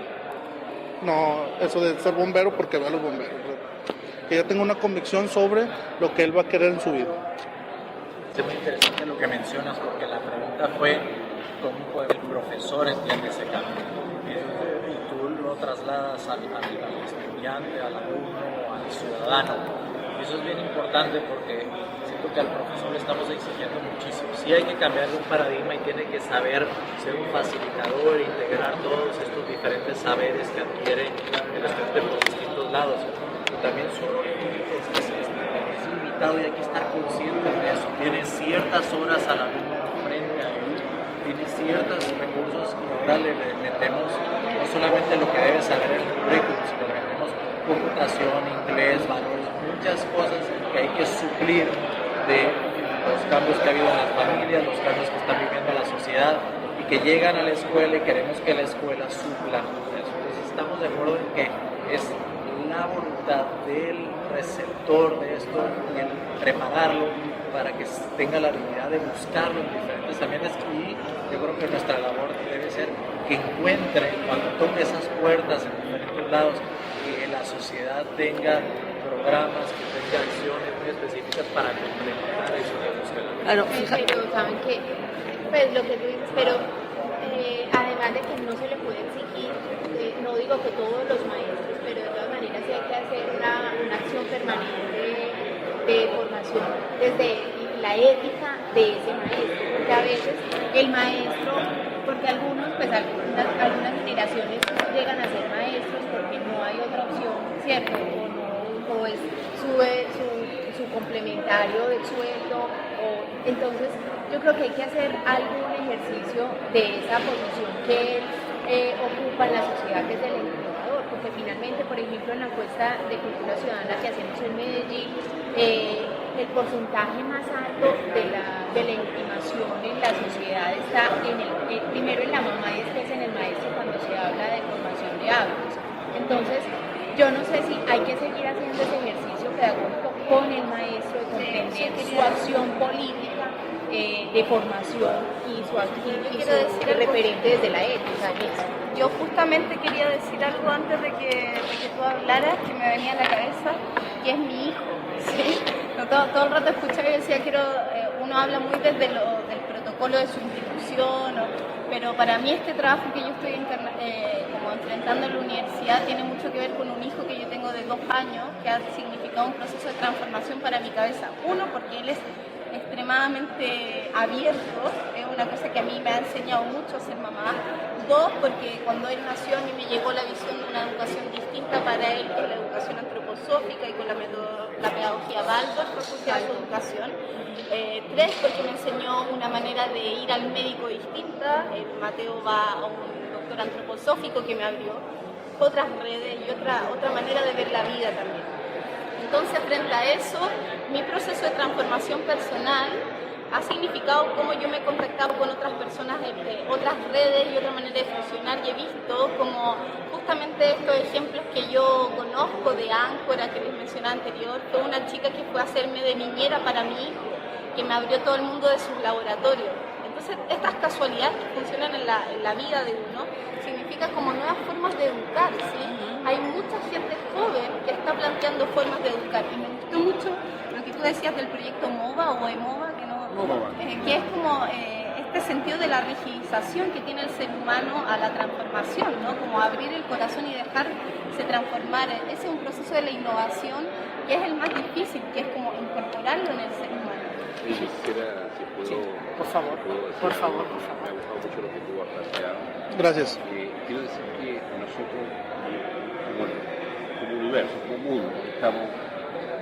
No eso de ser bombero porque ve a los bomberos. Que ya tenga una convicción sobre lo que él va a querer en su vida. Es muy interesante lo que mencionas, porque la pregunta fue cómo el profesor entiende ese cambio. Y tú lo trasladas al estudiante, al alumno, al ciudadano. Y eso es bien importante porque siento que al profesor le estamos exigiendo muchísimo. Sí hay que cambiar un paradigma y tiene que saber ser un facilitador e integrar todos estos diferentes saberes que adquiere el estudiante por distintos lados. Y también su rol es limitado y hay que estar consciente de eso. Tiene ciertas horas al alumno frente a él, tiene ciertos recursos y ahora le metemos no solamente lo que debe saber el currículum, sino le metemos computación, inglés, valores, muchas cosas que hay que suplir de los cambios que ha habido en las familias, los cambios que está viviendo la sociedad y que llegan a la escuela y queremos que la escuela supla eso. Entonces estamos de acuerdo en que es la voluntad del receptor de esto y el prepararlo para que tenga la habilidad de buscarlo en diferentes ambientes y yo creo que nuestra labor debe ser que encuentre, cuando toque esas puertas en diferentes lados, que la sociedad tenga programas, que tenga acciones muy específicas para complementar eso de búsqueda. Claro, Pero saben que, pues lo que tú dices, pero además de que no se le puede exigir, no digo que todos los maestros, pero de todas maneras sí hay que hacer una acción permanente de formación desde la ética de ese maestro, porque a veces el maestro, porque algunos, pues algunas generaciones llegan a ser maestros porque no hay otra opción, ¿cierto? O es su complementario del sueldo, entonces yo creo que hay que hacer algún ejercicio de esa posición que él ocupa en la sociedad, que es el educador, porque finalmente, por ejemplo, en la encuesta de cultura ciudadana que hacemos en Medellín, el porcentaje más alto de la intimación en la sociedad está primero en la mamá y después en el maestro cuando se habla de formación de hábitos. Entonces, yo no sé si hay que seguir haciendo ese ejercicio pedagógico con el maestro, de comprender su acción política, de formación y su referente desde la ética. Yo justamente quería decir algo antes de que tú hablaras, que me venía a la cabeza, que es mi hijo. ¿Sí? No, todo el rato escuchaba y decía, uno habla muy desde del protocolo de su institución, pero para mí este trabajo que yo estoy como enfrentando en la universidad tiene mucho que ver con un hijo que yo tengo de 2 años, que ha significado un proceso de transformación para mi cabeza. Uno, porque él es extremadamente abierto, es una cosa que a mí me ha enseñado mucho a ser mamá. 2, porque cuando él nació a mí me llegó la visión de una educación distinta para él, con la educación antroposófica y con la pedagogía Waldorf asociada a su educación. 3, porque me enseñó una manera de ir al médico distinta. Mateo va a un doctor antroposófico que me abrió otras redes y otra manera de ver la vida también. Entonces, frente a eso, mi proceso de transformación personal ha significado cómo yo me he contactado con otras personas, otras redes y otra manera de funcionar, y he visto como justamente estos ejemplos que yo conozco de Áncora, que les mencionaba anterior, fue una chica que fue a hacerme de niñera para mi hijo, que me abrió todo el mundo de sus laboratorios. Entonces, estas casualidades que funcionan en la vida de uno, significa como nuevas formas de educar, ¿sí? Hay mucha gente joven que está planteando formas de educar, y me gustó mucho lo que tú decías del proyecto MOVA o EMOVA, que es como este sentido de la rigidización que tiene el ser humano a la transformación, ¿no? Como abrir el corazón y dejarse transformar. Ese es un proceso de la innovación que es el más difícil, que es como incorporarlo en el ser humano. Yo quisiera, si puedo, sí, por favor. Me ha gustado mucho lo que tú has planteado. Gracias. Quiero decir que nosotros, como universo, como mundo, estamos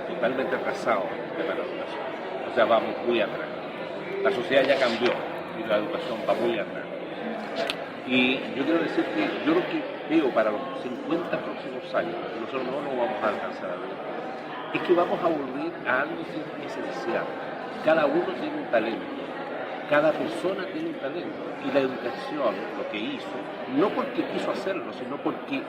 totalmente atrasados de la educación. O sea, vamos muy atrás. La sociedad ya cambió y la educación va muy atrás. Y yo quiero decir que yo lo que veo para los 50 próximos años, que nosotros no lo vamos a alcanzar a ver, es que vamos a volver a algo esencial. Cada uno tiene un talento, cada persona tiene un talento. Y la educación lo que hizo, no porque quiso hacerlo, sino porque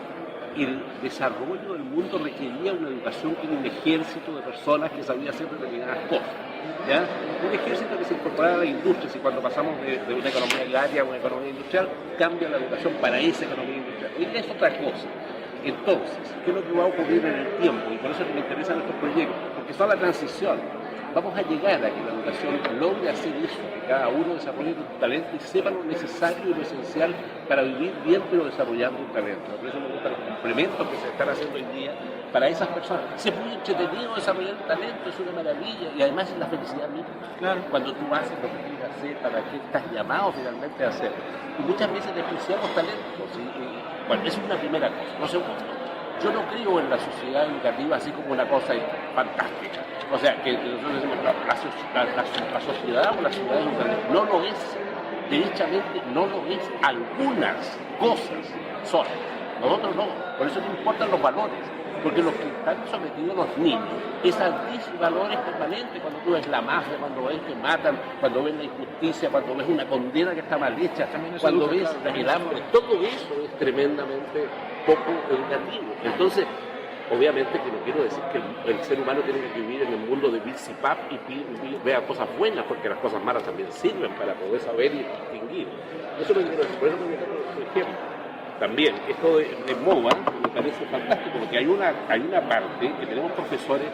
el desarrollo del mundo requería una educación con un ejército de personas que sabían hacer determinadas cosas. ¿Ya? Un ejército que se incorporara a la industria, y cuando pasamos de una economía agraria a una economía industrial, cambia la educación para esa economía industrial. Hoy es otra cosa. Entonces, ¿qué es lo que va a ocurrir en el tiempo? Y por eso es que me interesan estos proyectos, porque son la transición. Vamos a llegar a que la educación logre hacer eso, que cada uno desarrolle su talento y sepa lo necesario y lo esencial para vivir bien, pero desarrollando un talento. Por eso me gustan los complementos que se están haciendo hoy día para esas personas. Si es muy entretenido desarrollar un talento, es una maravilla, y además es la felicidad misma. Claro. Cuando tú haces lo que tienes que hacer, para qué estás llamado finalmente a hacer. Y muchas veces despreciamos talentos. Bueno, esa es una primera cosa. Lo segundo, yo no creo en la sociedad educativa así como una cosa fantástica. O sea, que nosotros decimos, la sociedad o la ciudad educativa no lo es. derechamente no lo es. Algunas cosas son, nosotros no, por eso no importan los valores, porque los que están sometidos los niños es a valores permanentes. Cuando tú ves la mafia, cuando ves que matan, cuando ves la injusticia, cuando ves una condena que está mal hecha, cuando ves el hambre, todo eso es tremendamente poco educativo. Entonces, obviamente que no quiero decir que el ser humano tiene que vivir en el mundo de Bitsipap y vea cosas buenas, porque las cosas malas también sirven para poder saber y distinguir. Eso me quiero decir, por eso me quiero decir, por ejemplo. También, esto de MOVA me parece fantástico, porque hay una parte que tenemos profesores,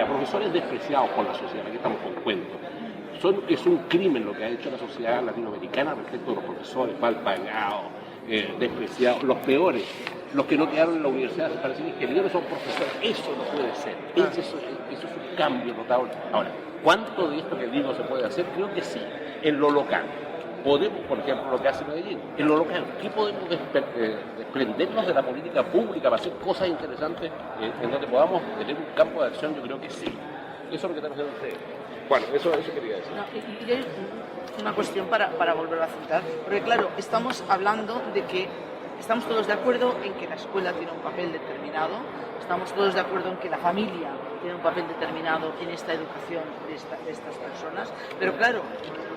profesores despreciados por la sociedad, aquí estamos con cuentos. Es un crimen lo que ha hecho la sociedad latinoamericana respecto a los profesores mal pagados, despreciados, los peores. Los que no quedaron en la universidad se parecen ingenieros, son profesores. Eso no puede ser. Eso es un cambio notable. Ahora, ¿cuánto de esto que digo se puede hacer? Creo que sí, en lo local. Podemos, por ejemplo, lo que hace Medellín, en lo local, ¿qué podemos desprendernos de la política pública para hacer cosas interesantes en donde podamos tener un campo de acción? Yo creo que sí. Eso es lo que están haciendo ustedes. Bueno, eso quería decir. No, y hay una cuestión para volver a citar, porque claro, estamos hablando de que estamos todos de acuerdo en que la escuela tiene un papel determinado, estamos todos de acuerdo en que la familia tiene un papel determinado en esta educación de estas personas, pero claro,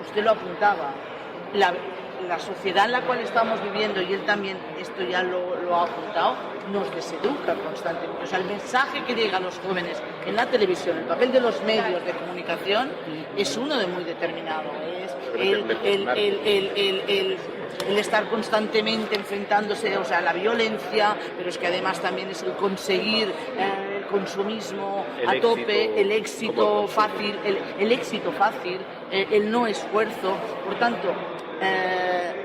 usted lo apuntaba, la sociedad en la cual estamos viviendo, y él también esto ya lo ha apuntado, nos deseduca constantemente. O sea, el mensaje que llega a los jóvenes en la televisión, el papel de los medios de comunicación es uno de muy determinado. Es el estar constantemente enfrentándose, o sea, a la violencia, pero es que además también es el conseguir el consumismo a tope, el éxito fácil, el no esfuerzo. Por tanto,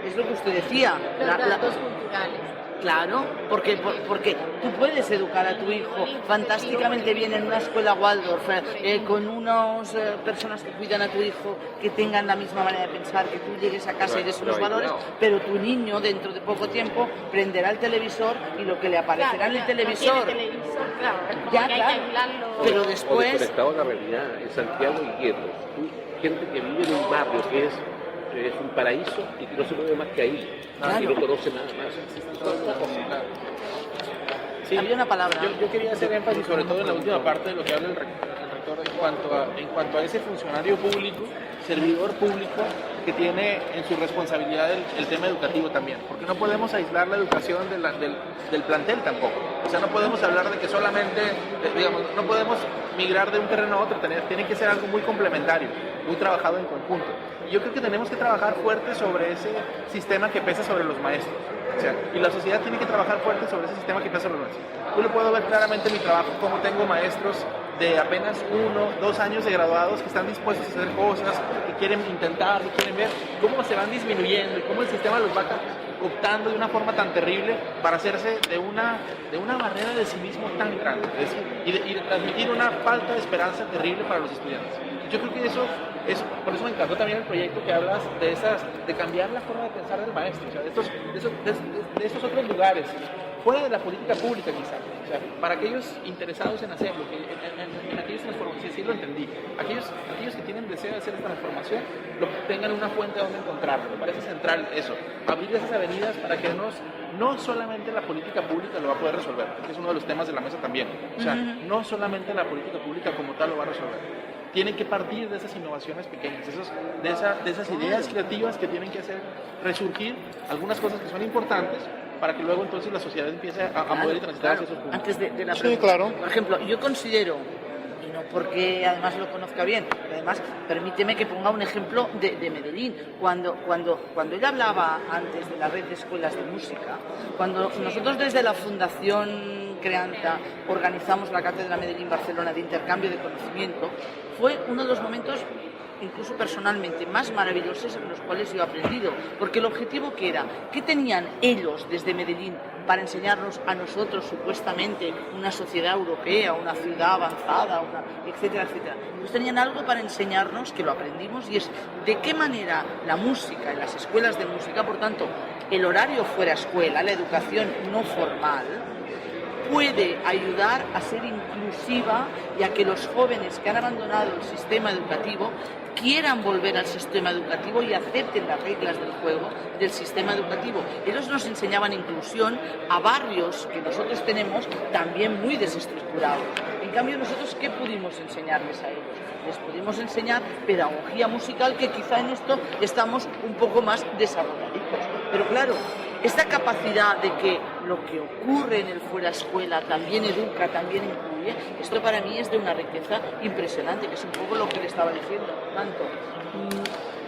es lo que usted decía. Los datos culturales. Claro, porque tú puedes educar a tu hijo fantásticamente bien en una escuela Waldorf, con unas personas que cuidan a tu hijo, que tengan la misma manera de pensar, que tú llegues a casa y des unos valores, pero tu niño dentro de poco tiempo prenderá el televisor y lo que le aparecerá en el televisor, pero después... Conectado a la realidad, en Santiago y Guerrero, gente que vive en un barrio que es un paraíso y que no se mueve más que ahí, y no conoce nada más. Sí, había una palabra. Yo quería hacer énfasis sobre todo en la última parte de lo que habla el rector en cuanto a ese funcionario público, servidor público, que tiene en su responsabilidad el tema educativo también, porque no podemos aislar la educación del plantel tampoco. O sea, no podemos hablar de que solamente, no podemos migrar de un terreno a otro, tiene que ser algo muy complementario, muy trabajado en conjunto. Y yo creo que tenemos que trabajar fuerte sobre ese sistema que pesa sobre los maestros. O sea, y la sociedad tiene que trabajar fuerte sobre ese sistema que pesa sobre los maestros. Yo lo puedo ver claramente en mi trabajo, cómo tengo maestros de apenas 1, 2 años de graduados que están dispuestos a hacer cosas, que quieren intentar, que quieren ver cómo se van disminuyendo y cómo el sistema los va optando de una forma tan terrible para hacerse de una barrera de civismo tan grande, y de transmitir una falta de esperanza terrible para los estudiantes. Yo creo que eso por eso me encantó también el proyecto que hablas de cambiar la forma de pensar del maestro, o sea, de estos otros lugares, fuera de la política pública quizá, o sea, para aquellos interesados en hacerlo, en aquellos transformaciones, sí lo entendí, aquellos que tienen deseo de hacer transformación, tengan una fuente donde encontrarlo. Me parece central eso, abrir esas avenidas para que no solamente la política pública lo va a poder resolver, que es uno de los temas de la mesa también, o sea, no solamente la política pública como tal lo va a resolver. Tienen que partir de esas innovaciones pequeñas, de esas ideas creativas que tienen que hacer resurgir algunas cosas que son importantes para que luego entonces la sociedad empiece a mover y transitar hacia esos puntos. Antes de la pregunta, sí, claro. Por ejemplo, yo considero, y no porque además lo conozca bien, pero además permíteme que ponga un ejemplo de Medellín. Cuando ella hablaba antes de la red de escuelas de música, cuando nosotros desde la Fundación Creanta organizamos la Cátedra Medellín-Barcelona de intercambio de conocimiento, fue uno de los momentos, incluso personalmente, más maravillosos en los cuales yo he aprendido, porque el objetivo que era, ¿qué tenían ellos desde Medellín para enseñarnos a nosotros supuestamente una sociedad europea, una ciudad avanzada, etcétera, etcétera? Ellos tenían algo para enseñarnos, que lo aprendimos, y es de qué manera la música en las escuelas de música, por tanto, el horario fuera escuela, la educación no formal, puede ayudar a ser inclusiva y a que los jóvenes que han abandonado el sistema educativo quieran volver al sistema educativo y acepten las reglas del juego del sistema educativo. Ellos nos enseñaban inclusión a barrios que nosotros tenemos también muy desestructurados. En cambio, nosotros, ¿qué pudimos enseñarles a ellos? Les pudimos enseñar pedagogía musical, que quizá en esto estamos un poco más desarrolladitos. Pero claro, esta capacidad de que lo que ocurre en el fuera escuela también educa, también incluye, esto para mí es de una riqueza impresionante, que es un poco lo que le estaba diciendo. Por tanto,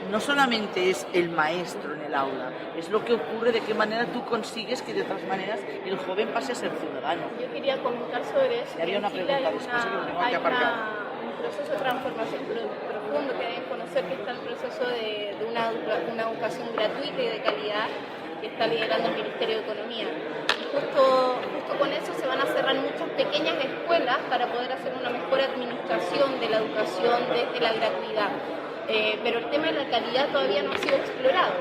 no solamente es el maestro en el aula, es lo que ocurre, de qué manera tú consigues que de otras maneras el joven pase a ser ciudadano. Yo quería comentar sobre eso. Y había una pregunta después que lo tengo que aparcar. Un proceso de transformación profundo que deben conocer, que está el proceso de una educación gratuita y de calidad que está liderando el Ministerio de Economía. Y justo con eso se van a cerrar muchas pequeñas escuelas para poder hacer una mejor administración de la educación desde la gratuidad. Pero el tema de la calidad todavía no ha sido explorado.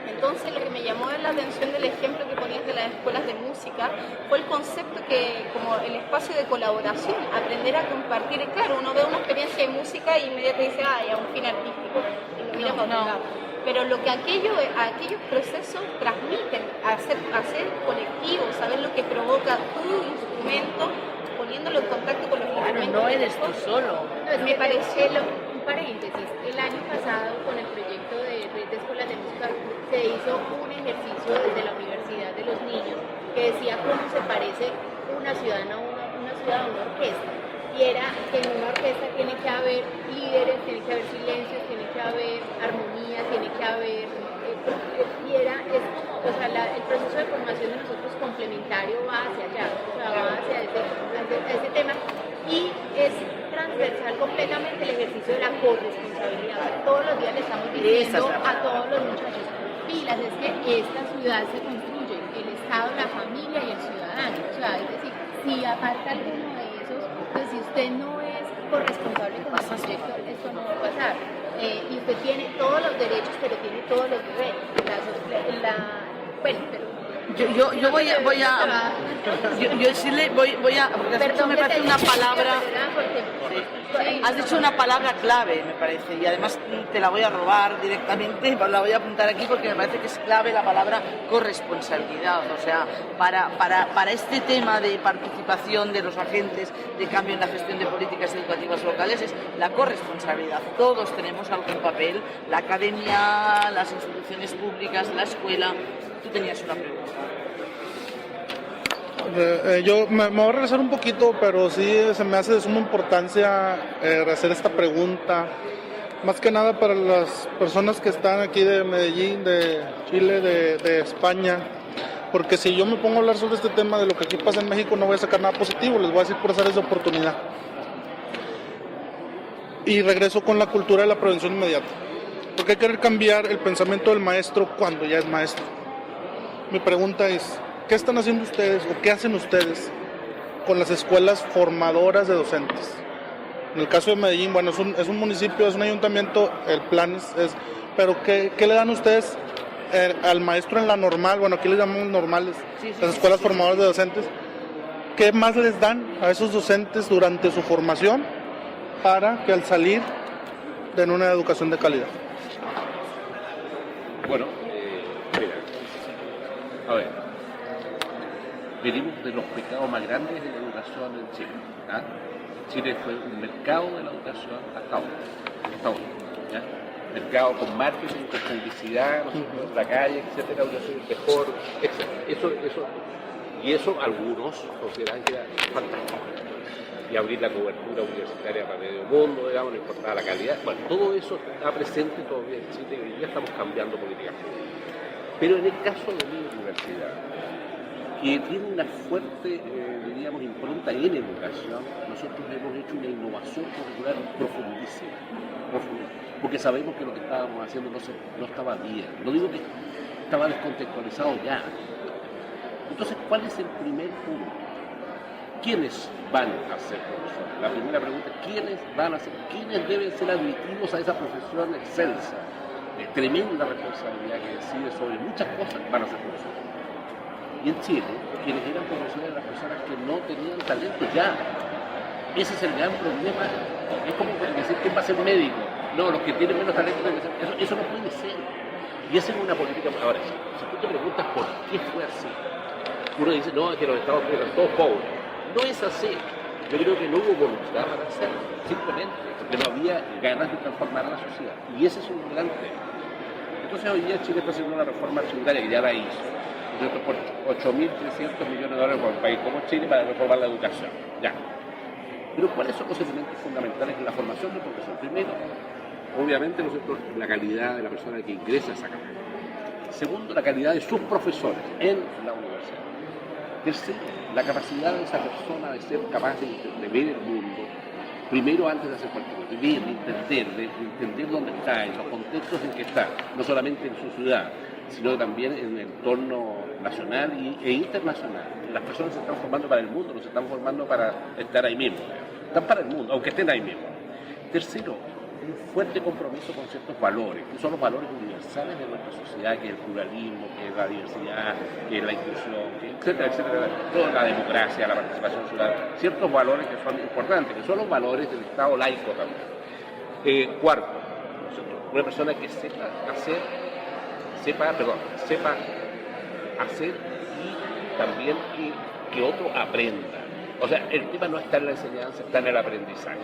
Entonces, lo que me llamó la atención del ejemplo que ponías de las escuelas de música fue el concepto que, como el espacio de colaboración, aprender a compartir. Claro, uno ve una experiencia de música y inmediatamente dice, a un fin artístico, y lo mira para otro lado. Pero lo que aquellos procesos transmiten, hacer colectivo, saber lo que provoca tu instrumento, poniéndolo en contacto con los instrumentos. No eres tú solo. Me pareció un paréntesis. El año pasado, con el proyecto de Red de Escuelas de Música, se hizo un ejercicio desde la Universidad de los Niños que decía cómo se parece una ciudad a una orquesta. Y era que en una orquesta tiene que haber líderes, tiene que haber silencios, tiene que haber armonía, tiene que haber... el proceso de formación de nosotros complementario va hacia allá, o sea, va hacia ese tema. Y es transversal completamente el ejercicio de la corresponsabilidad. Todos los días le estamos diciendo a todos los muchachos, pilas, es que esta ciudad se construye, el Estado, la familia y el ciudadano. O sea, es decir, si aparta alguno de esos, pues si usted no es corresponsable con el proyecto, esto no va a pasar. Y usted tiene todos los derechos, pero tiene todos los deberes. Yo voy a porque has dicho, me parece una palabra, has dicho una palabra clave, me parece, y además te la voy a robar directamente, la voy a apuntar aquí porque me parece que es clave la palabra corresponsabilidad. O sea, para este tema de participación de los agentes de cambio en la gestión de políticas educativas locales es la corresponsabilidad. Todos tenemos algún papel, la academia, las instituciones públicas, la escuela. Tú tenías una pregunta. Yo me voy a regresar un poquito, pero sí se me hace de suma importancia hacer esta pregunta, más que nada para las personas que están aquí de Medellín, de Chile, de España, porque si yo me pongo a hablar sobre este tema de lo que aquí pasa en México no voy a sacar nada positivo, les voy a decir por áreas de oportunidad. Y regreso con la cultura de la prevención inmediata, porque hay que querer cambiar el pensamiento del maestro cuando ya es maestro. Mi pregunta es, ¿qué están haciendo ustedes o qué hacen ustedes con las escuelas formadoras de docentes? En el caso de Medellín, bueno, es un municipio, es un ayuntamiento, el plan es pero ¿qué le dan ustedes al maestro en la normal? Bueno, aquí les llamamos normales, las escuelas formadoras de docentes. ¿Qué más les dan a esos docentes durante su formación para que al salir den una educación de calidad? Bueno, mira, a ver, venimos de los pecados más grandes de la educación en Chile. ¿Ah? Chile fue un mercado de la educación hasta ahora. ¿Ya? Mercado con marketing, con publicidad, no sé, la calle, etcétera, educación mejor, etcétera. Eso algunos consideran que era fantástico. Y abrir la cobertura universitaria para medio mundo, digamos, no importaba la calidad. Bueno, todo eso está presente todavía en Chile y hoy día estamos cambiando políticamente. Pero en el caso de mi universidad, que tiene una fuerte, diríamos, impronta en educación, nosotros hemos hecho una innovación curricular profundísima, porque sabemos que lo que estábamos haciendo no estaba bien. No digo que estaba descontextualizado ya. Entonces, ¿cuál es el primer punto? ¿Quiénes van a ser profesores? La primera pregunta es, ¿quiénes deben ser admitidos a esa profesión excelsa? Tremenda responsabilidad que decide sobre muchas cosas, van a ser profesores. Y en Chile, quienes eran profesores eran las personas que no tenían talento ya. Ese es el gran problema. Es como decir quién va a ser médico. No, los que tienen menos talento deben ser. Eso no puede ser. Y esa es una política. Ahora, si tú te preguntas por qué fue así, uno dice, no, es que los Estados Unidos eran todos pobres. No es así. Yo creo que no hubo voluntad para hacerlo, simplemente porque no había ganas de transformar a la sociedad. Y ese es un gran tema. Entonces hoy día Chile está haciendo una reforma tributaria que ya la hizo, por 8.300 millones de dólares por un país como Chile para reformar la educación. Ya. Pero ¿cuáles son los elementos fundamentales en la formación del profesor? Primero, obviamente, la calidad de la persona que ingresa a esa carrera. Segundo, la calidad de sus profesores en la universidad. Tercero, la capacidad de esa persona de ser capaz de ver el mundo, primero antes de hacer cualquier cosa, de entender dónde está, en los contextos en que está, no solamente en su ciudad, sino también en el entorno nacional e internacional. Las personas se están formando para el mundo, no se están formando para estar ahí mismo, están para el mundo, aunque estén ahí mismo. Tercero, un fuerte compromiso con ciertos valores, que son los valores universales de nuestra sociedad, que es el pluralismo, que es la diversidad, que es la inclusión, que etcétera, etcétera, toda la democracia, la participación ciudadana, ciertos valores que son importantes, que son los valores del Estado laico también. Cuarto, una persona que sepa hacer y también que otro aprenda. O sea, el tema no está en la enseñanza, está en el aprendizaje.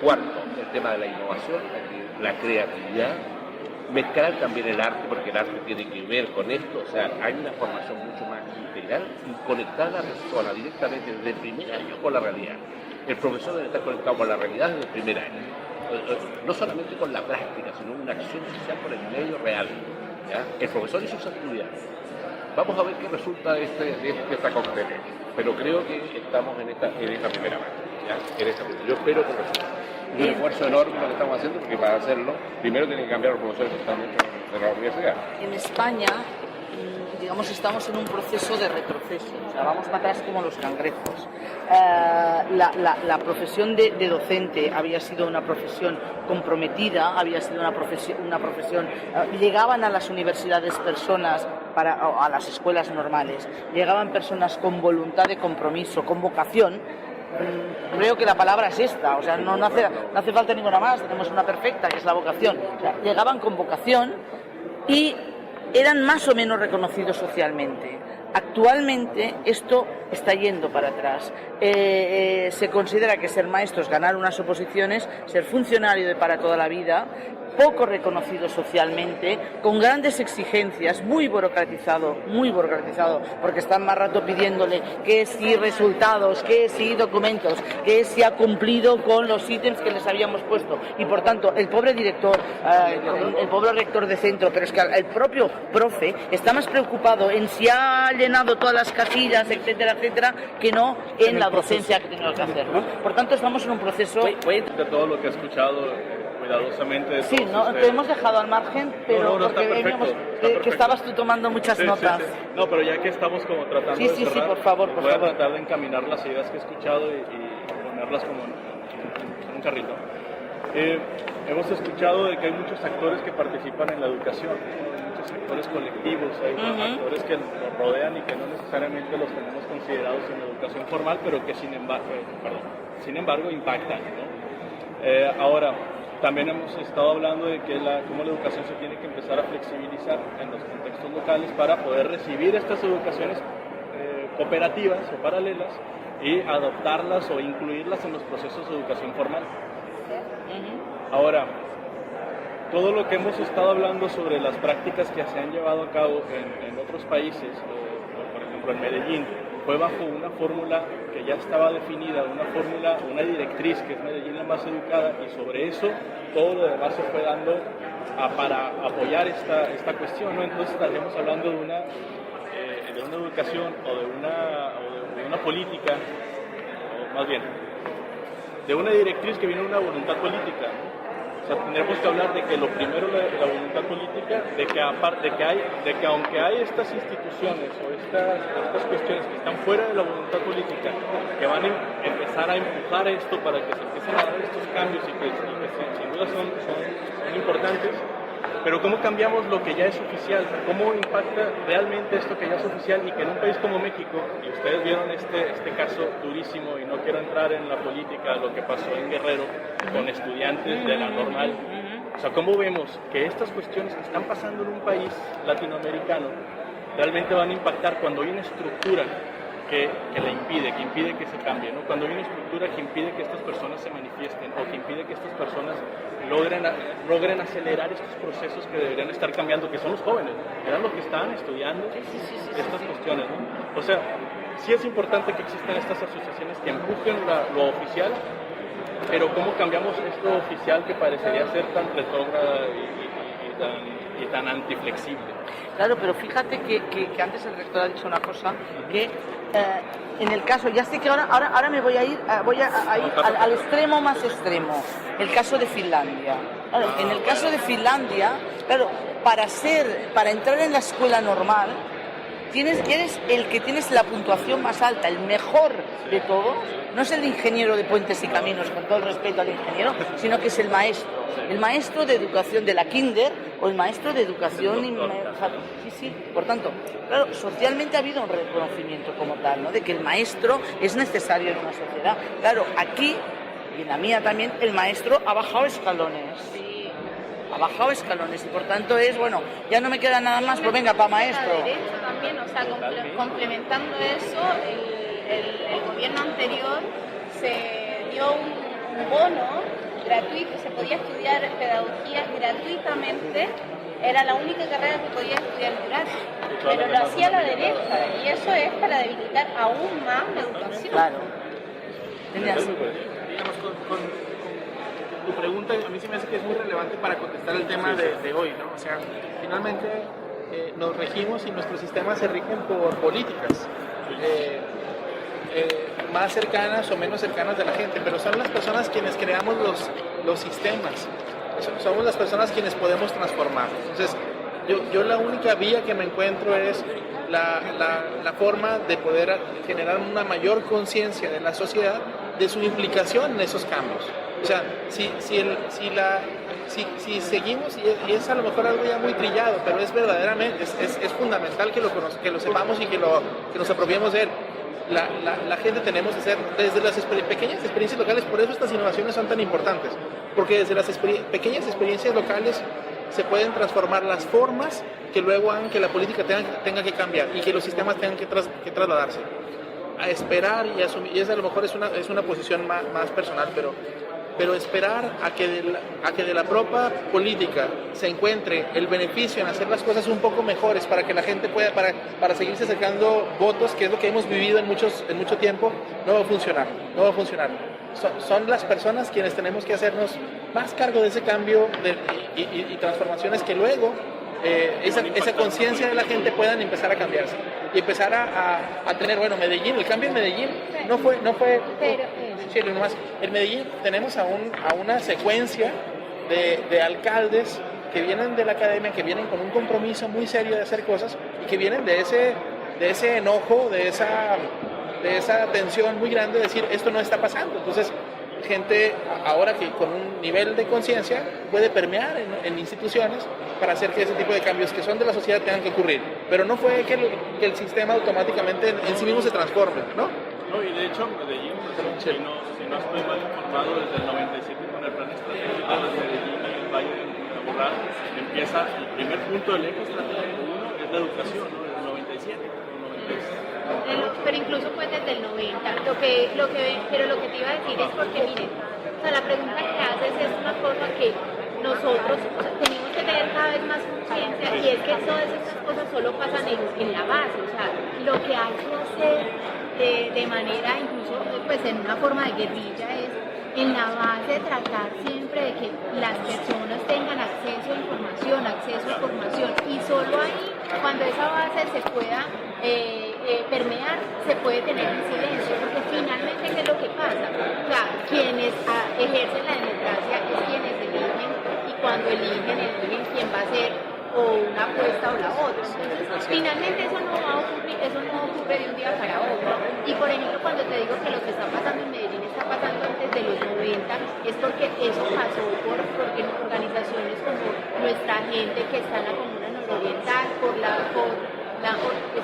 Cuarto, el tema de la innovación, la creatividad, mezclar también el arte, porque el arte tiene que ver con esto, o sea, hay una formación mucho más integral y conectar a la persona directamente desde el primer año con la realidad. El profesor debe estar conectado con la realidad desde el primer año, no solamente con la práctica, sino una acción social con el medio real, ¿ya? El profesor y sus estudiantes. Vamos a ver qué resulta de esta coctelera, pero creo que estamos en esta primera parte. Yo espero que resulte. Es un esfuerzo enorme lo que estamos haciendo, porque para hacerlo, primero tienen que cambiar los profesores que están dentro de la universidad. En España, digamos, estamos en un proceso de retroceso, o sea, vamos para atrás como los cangrejos. La profesión de docente había sido una profesión comprometida, había sido una profesión, llegaban a las universidades personas, a las escuelas normales, llegaban personas con voluntad de compromiso, con vocación. Creo que la palabra es esta, o sea, no hace falta ninguna más, tenemos una perfecta, que es la vocación. O sea, llegaban con vocación y eran más o menos reconocidos socialmente. Actualmente esto está yendo para atrás. Se considera que ser maestro es ganar unas oposiciones, ser funcionario de para toda la vida, poco reconocido socialmente, con grandes exigencias, muy burocratizado, porque están más rato pidiéndole que si resultados, que si documentos, que si ha cumplido con los ítems que les habíamos puesto. Y por tanto, el pobre director, el pobre rector de centro, pero es que el propio profe está más preocupado en si ha llenado todas las casillas, etcétera, etcétera, que no en la docencia que tenemos que hacer, ¿no? Por tanto, estamos en un proceso... De todo lo que he escuchado cuidadosamente de sí, no, te hemos dejado al margen, pero no, porque veníamos que estabas tú tomando muchas notas. Sí. No, pero ya que estamos como tratando de cerrar, sí, por favor, voy a tratar de encaminar las ideas que he escuchado y ponerlas como en un carrito. Hemos escuchado de que hay muchos actores que participan en la educación, ¿no? Muchos actores colectivos, hay actores que nos rodean y que no necesariamente los tenemos considerados en la educación formal, pero que sin embargo impactan, ¿no? Ahora, también hemos estado hablando de que cómo la educación se tiene que empezar a flexibilizar en los contextos locales para poder recibir estas educaciones cooperativas o paralelas y adoptarlas o incluirlas en los procesos de educación formal. Ahora, todo lo que hemos estado hablando sobre las prácticas que se han llevado a cabo en otros países, por ejemplo en Medellín, fue bajo una fórmula que ya estaba definida, una directriz que es Medellín la más educada, y sobre eso todo lo demás se fue dando para apoyar esta cuestión, ¿no? Entonces estaríamos hablando de una educación o de una política, o más bien, de una directriz que viene de una voluntad política, ¿no? O sea, tendremos que hablar de que lo primero la voluntad política, de que aunque hay estas instituciones o estas cuestiones que están fuera de la voluntad política, que van a empezar a empujar esto para que se empiecen a dar estos cambios y que sin duda son importantes, Pero ¿cómo cambiamos lo que ya es oficial? ¿Cómo impacta realmente esto que ya es oficial y que en un país como México, y ustedes vieron este caso durísimo, y no quiero entrar en la política, lo que pasó en Guerrero con estudiantes de la normal, o sea, ¿cómo vemos que estas cuestiones que están pasando en un país latinoamericano realmente van a impactar cuando hay una estructura que la impide, que impide que se cambie, ¿no? Cuando hay una estructura que impide que estas personas se manifiesten o que impide que estas personas logren acelerar estos procesos que deberían estar cambiando, que son los jóvenes, ¿no? Eran los que estaban estudiando estas cuestiones, ¿no? O sea, sí es importante que existan estas asociaciones que empujen lo oficial, pero ¿cómo cambiamos esto oficial que parecería ser tan retrógrada y tan antiflexible? Claro, pero fíjate que antes el rector ha dicho una cosa, que en el caso, ya sé que ahora me voy a ir al extremo más extremo, el caso de Finlandia. Claro, en el caso de Finlandia, claro, para entrar en la escuela normal, eres el que tienes la puntuación más alta, el mejor de todos. No es el ingeniero de puentes y caminos, con todo el respeto al ingeniero, sino que es el maestro de educación de la kinder o el maestro de educación. Sí, por tanto, claro, socialmente ha habido un reconocimiento como tal, ¿no? De que el maestro es necesario en una sociedad. Claro, aquí, y en la mía también, el maestro ha bajado escalones. Ha bajado escalones y por tanto es, bueno, ya no me queda nada más, pues venga, para maestro. Derecho también, o sea, complementando eso, el gobierno anterior se dio un bono gratuito, se podía estudiar pedagogía gratuitamente, era la única carrera que podía estudiar gratis, pero lo hacía la derecha y eso es para debilitar aún más la educación. Claro. Digamos, con tu pregunta, a mí se me hace que es muy relevante para contestar el tema de hoy, ¿no? O sea, finalmente nos regimos y nuestros sistemas se rigen por políticas más cercanas o menos cercanas de la gente, pero son las personas quienes creamos los sistemas, somos las personas quienes podemos transformar. Entonces, yo la única vía que me encuentro es la forma de poder generar una mayor conciencia de la sociedad de su implicación en esos cambios. O sea, si seguimos, y es a lo mejor algo ya muy trillado, pero es verdaderamente, es fundamental que lo sepamos y que nos apropiemos de él. La gente tenemos que hacer desde las pequeñas experiencias locales, por eso estas innovaciones son tan importantes, porque desde las pequeñas experiencias locales se pueden transformar las formas que luego hagan que la política tenga que cambiar y que los sistemas tengan que trasladarse. A esperar y asumir, y esa a lo mejor es una posición más personal, pero esperar a que de la propia política se encuentre el beneficio en hacer las cosas un poco mejores para que la gente pueda, para seguirse sacando votos, que es lo que hemos vivido en mucho tiempo, no va a funcionar. Son las personas quienes tenemos que hacernos más cargo de ese cambio y transformaciones que luego esa conciencia de la gente puedan empezar a cambiarse y empezar a tener, bueno, Medellín, el cambio en Medellín no fue Chile nomás. En Medellín tenemos a una secuencia de alcaldes que vienen de la academia, que vienen con un compromiso muy serio de hacer cosas y que vienen de ese enojo, de esa tensión muy grande de decir esto no está pasando. Entonces, gente ahora que con un nivel de conciencia puede permear en instituciones para hacer que ese tipo de cambios que son de la sociedad tengan que ocurrir. Pero no fue que el sistema automáticamente en sí mismo se transforme, ¿no? No, y de hecho Medellín, si no estoy mal informado, desde el 97 con el plan estratégico de Medellín y el Valle de Aburrá, empieza el primer punto del eje estratégico 1 es la educación, ¿no? Desde el 97 o 96. Pero incluso pues desde el 90, pero lo que te iba a decir es porque miren, o sea, la pregunta que haces es una cosa que nosotros tenemos que tener cada vez más conciencia, y es que todas estas cosas solo pasan en la base, o sea, lo que hay que hacer de manera incluso pues en una forma de guerrilla es en la base tratar siempre de que las personas tengan acceso a información, y solo ahí, cuando esa base se pueda permear, se puede tener en silencio, porque finalmente ¿qué es lo que pasa? O sea, quienes ejercen la democracia es quienes eligen, y cuando eligen quién va a ser o una apuesta o la otra. Entonces, finalmente eso no ocurre de un día para otro. Y por ejemplo, cuando te digo que lo que está pasando en Medellín está pasando antes de los 90, es porque eso pasó porque organizaciones como Nuestra la gente que está en la comuna nororiental,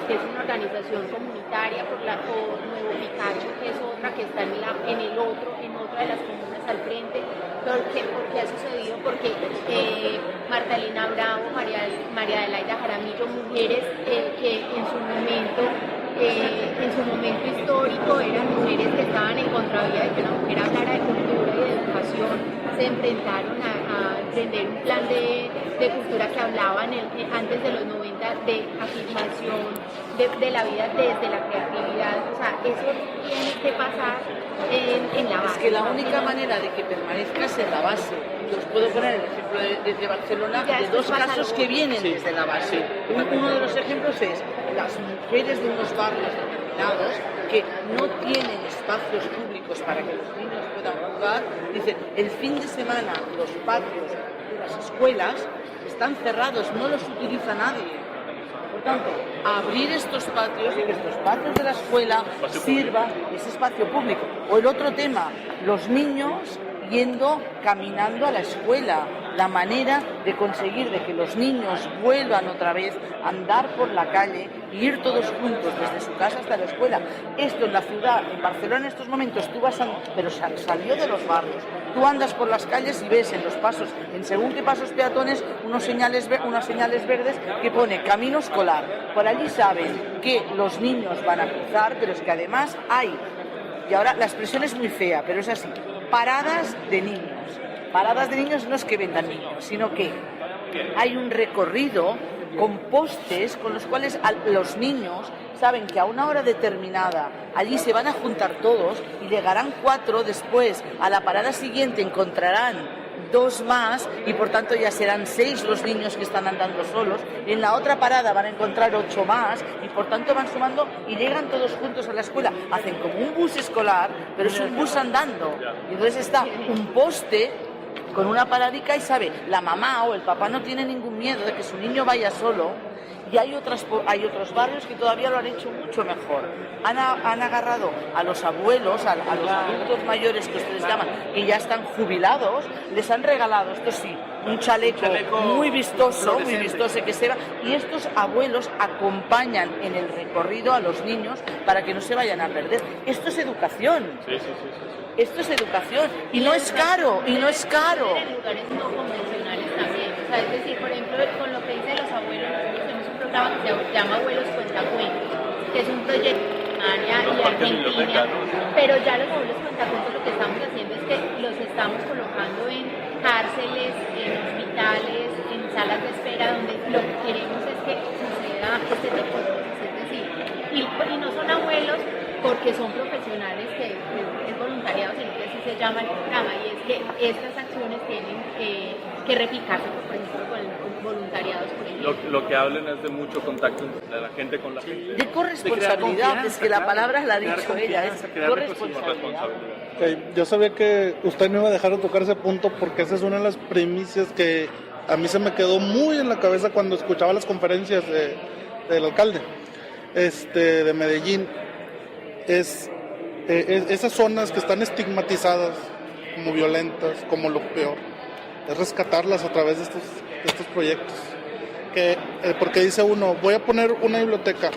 que es una organización comunitaria, por Nuevo Picacho, que es otra que está en otra de las comunas al frente. ¿Por qué ha sucedido? Porque Marta Elena Bravo, María Adelaida Jaramillo, mujeres que en su momento histórico eran mujeres que estaban en contravía de que una mujer hablara de cultura y de educación, se enfrentaron a emprender un plan de cultura que hablaban antes de los 90 de afirmación de la vida desde la creatividad. O sea, eso tiene que pasar en la base. Es que la única manera de que permanezcas en la base, y os puedo poner el ejemplo de Barcelona, de dos casos que vienen desde la base. Uno de los ejemplos es las mujeres de unos barrios determinados que no tienen espacios públicos para que los niños puedan jugar. Dicen, el fin de semana los patios de las escuelas están cerrados, no los utiliza nadie. Por tanto, abrir estos patios y que estos patios de la escuela sirvan ese espacio público. O el otro tema, los niños caminando a la escuela, la manera de conseguir de que los niños vuelvan otra vez a andar por la calle e ir todos juntos desde su casa hasta la escuela. Esto en la ciudad, en Barcelona en estos momentos, pero salió de los barrios. Tú andas por las calles y ves en los pasos, en según qué pasos peatones, unas señales verdes que pone camino escolar. Por allí saben que los niños van a cruzar, pero es que además hay, y ahora la expresión es muy fea, pero es así, paradas de niños. Paradas de niños no es que vendan niños, sino que hay un recorrido con postes con los cuales los niños saben que a una hora determinada allí se van a juntar todos y llegarán 4, después a la parada siguiente encontrarán 2 más y por tanto ya serán 6 los niños que están andando solos. En la otra parada van a encontrar 8 más y por tanto van sumando y llegan todos juntos a la escuela. Hacen como un bus escolar, pero es un bus andando. Y entonces está un poste con una paradica y sabe, la mamá o el papá no tiene ningún miedo de que su niño vaya solo. Y hay otros barrios que todavía lo han hecho mucho mejor. Han agarrado a los abuelos, a los adultos mayores que ustedes llaman, que ya están jubilados, les han regalado, esto sí, un chaleco muy vistoso que se va, y estos abuelos acompañan en el recorrido a los niños para que no se vayan a perder. Esto es educación. Sí. Esto es educación y no es caro, En lugares no convencionales también. O sea, es decir, por ejemplo, con lo que dicen los abuelos, nosotros tenemos un programa que se llama Abuelos Cuentacuentos, que es un proyecto en Alemania y Argentina, pero ya los abuelos cuentacuentos lo que estamos haciendo es que los estamos colocando en cárceles, en hospitales, en salas de espera, donde lo que queremos es que suceda este tipo de cosas. Es decir, y no son abuelos porque son profesionales que es voluntariado, sino que así se llama el programa, y es que estas acciones tienen que replicarse, por ejemplo, con voluntariados, por ejemplo. Lo que hablen es de mucho contacto de la gente con la gente. De corresponsabilidad, es que la palabra la ha dicho ella, es corresponsabilidad. Okay, yo sabía que usted no iba a dejar de tocar ese punto porque esa es una de las primicias que a mí se me quedó muy en la cabeza cuando escuchaba las conferencias del alcalde de Medellín. Esas zonas que están estigmatizadas como violentas, como lo peor, es rescatarlas a través de estos proyectos. Porque dice uno, voy a poner una biblioteca,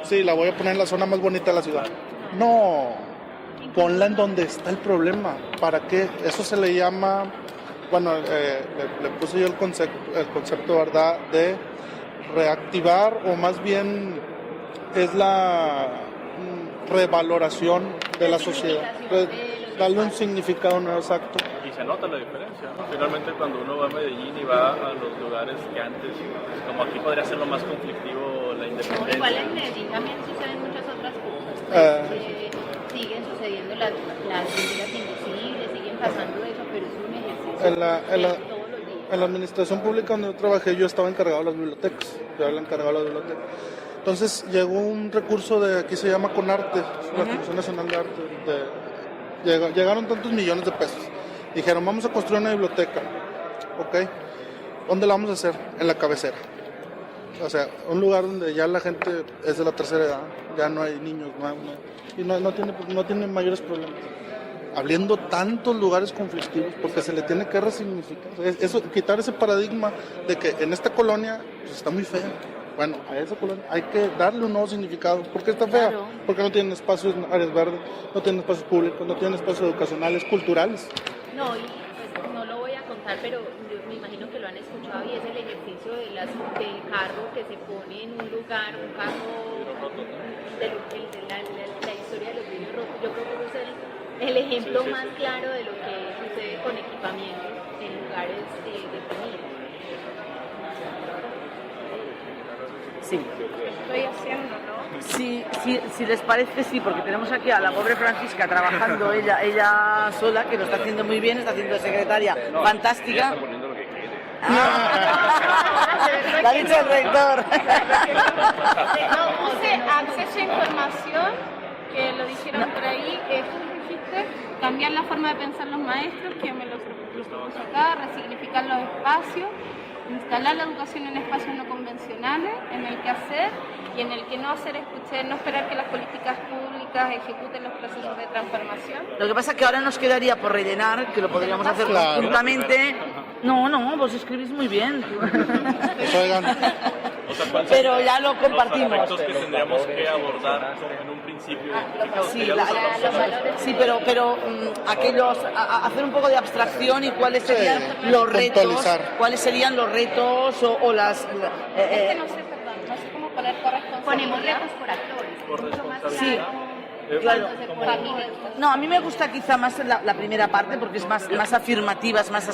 sí, la voy a poner en la zona más bonita de la ciudad. No, ponla en donde está el problema. ¿Para qué? Eso se le llama, bueno, le puse yo el concepto, ¿verdad?, de reactivar, o más bien es la revaloración de la sociedad, darle un significado nuevo, exacto. Y se nota la diferencia, ¿no? Finalmente cuando uno va a Medellín y va a los lugares que antes, como aquí podría ser lo más conflictivo, la independencia. Igual en Medellín también suceden muchas otras cosas, siguen sucediendo las vidas invisibles, siguen pasando eso, pero es un ejercicio todos los días. En la administración pública donde yo trabajé, yo estaba encargado de las bibliotecas, Entonces llegó un recurso de, aquí se llama CONARTE, la Comisión Nacional de Arte, llegaron tantos millones de pesos. Dijeron, vamos a construir una biblioteca, ¿ok? ¿Dónde la vamos a hacer? En la cabecera. O sea, un lugar donde ya la gente es de la tercera edad, ya no hay niños, y no tiene mayores problemas. abriendo tantos lugares conflictivos porque se le tiene que resignificar. Eso, quitar ese paradigma de que en esta colonia pues, está muy fea. Bueno, a esa colonia hay que darle un nuevo significado. ¿Por qué está fea? Claro. Porque no tienen espacios, áreas verdes, no tienen espacios públicos, no tienen espacios educacionales, culturales. No, y pues no lo voy a contar, pero yo me imagino que lo han escuchado y es el ejercicio del carro que se pone en un lugar, un carro de la historia de los vidrios rotos. Yo creo que ese es el ejemplo más claro de lo que sucede con equipamientos en lugares deprimidos. Sí. Estoy haciendo, ¿no? Sí, si les parece, sí, porque tenemos aquí a la pobre Francisca trabajando ella sola, que lo está haciendo muy bien, está haciendo de secretaria fantástica. Lo ha dicho el rector. No, puse acceso a información, que lo dijeron por ahí, tú dijiste, cambiar la forma de pensar los maestros, que me lo propuso acá, resignificar los espacios, instalar la educación en espacios no convencionales, en el que hacer y en el que no hacer, no esperar que las políticas públicas ejecuten los procesos de transformación. Lo que pasa es que ahora nos quedaría por rellenar, que lo podríamos hacer conjuntamente. No, vos escribís muy bien. Pero ya lo compartimos. Aspectos que tendríamos que abordar en un principio. Sí, pero aquellos, hacer un poco de abstracción y cuáles serían los retos, o las... No sé, perdón, no sé cómo poner corresponsabilidad. Ponemos retos por actores. Por mucho más responsabilidad. Claro. Claro. No, a mí me gusta quizá más la primera parte porque es más afirmativa, es más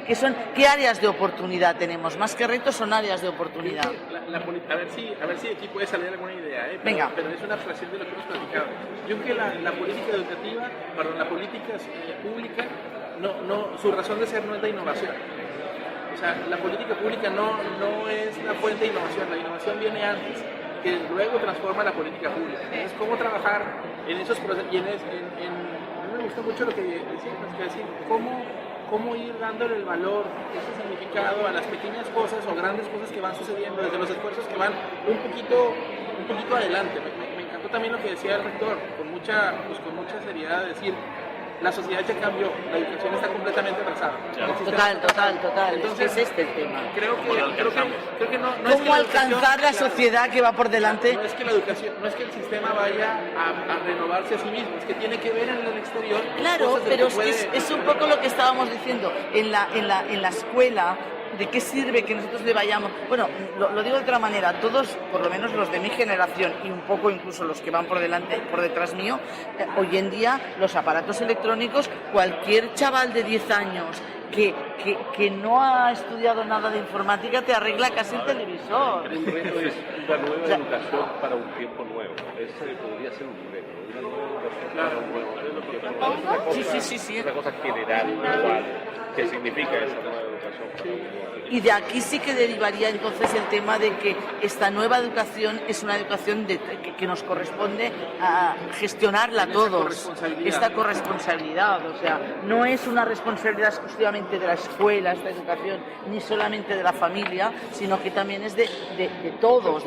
que son qué áreas de oportunidad tenemos, más que retos son áreas de oportunidad. A ver si de aquí puede salir alguna idea, Venga. Pero es una abstracción de lo que hemos platicado. Yo creo que la política educativa, la política pública, su razón de ser no es la innovación. O sea, la política pública no es la fuente de innovación, la innovación viene antes, que luego transforma la política pública. Entonces, cómo trabajar en esos procesos, y a mí me gustó mucho lo que decir, cómo ir dándole el valor, ese significado a las pequeñas cosas o grandes cosas que van sucediendo, desde los esfuerzos que van un poquito adelante. Me encantó también lo que decía el rector, con mucha seriedad, de decir, la sociedad ya cambió, la educación está completamente atrasada. Total. Entonces, es el tema. Creo que no es que ¿Cómo alcanzar la sociedad que va por delante? No es que la educación, no es que el sistema vaya a renovarse a sí mismo, es que tiene que ver en el exterior. Claro, pero es un poco lo que estábamos diciendo en la escuela. ¿De qué sirve que nosotros le vayamos? Bueno, lo digo de otra manera, todos, por lo menos los de mi generación y un poco incluso los que van por detrás mío, hoy en día los aparatos electrónicos, cualquier chaval de 10 años que no ha estudiado nada de informática te arregla casi el televisor. El reto es una nueva educación para un tiempo nuevo. Ese podría ser un reto. Una nueva educación para un nuevo tiempo nuevo. Sí. Una cosa general, igual. ¿Qué significa esa nueva educación para un nuevo tiempo? Y de aquí sí que derivaría entonces el tema de que esta nueva educación es una educación que nos corresponde a gestionarla todos. Esta corresponsabilidad, o sea, no es una responsabilidad exclusivamente de la escuela, esta educación, ni solamente de la familia, sino que también es de todos.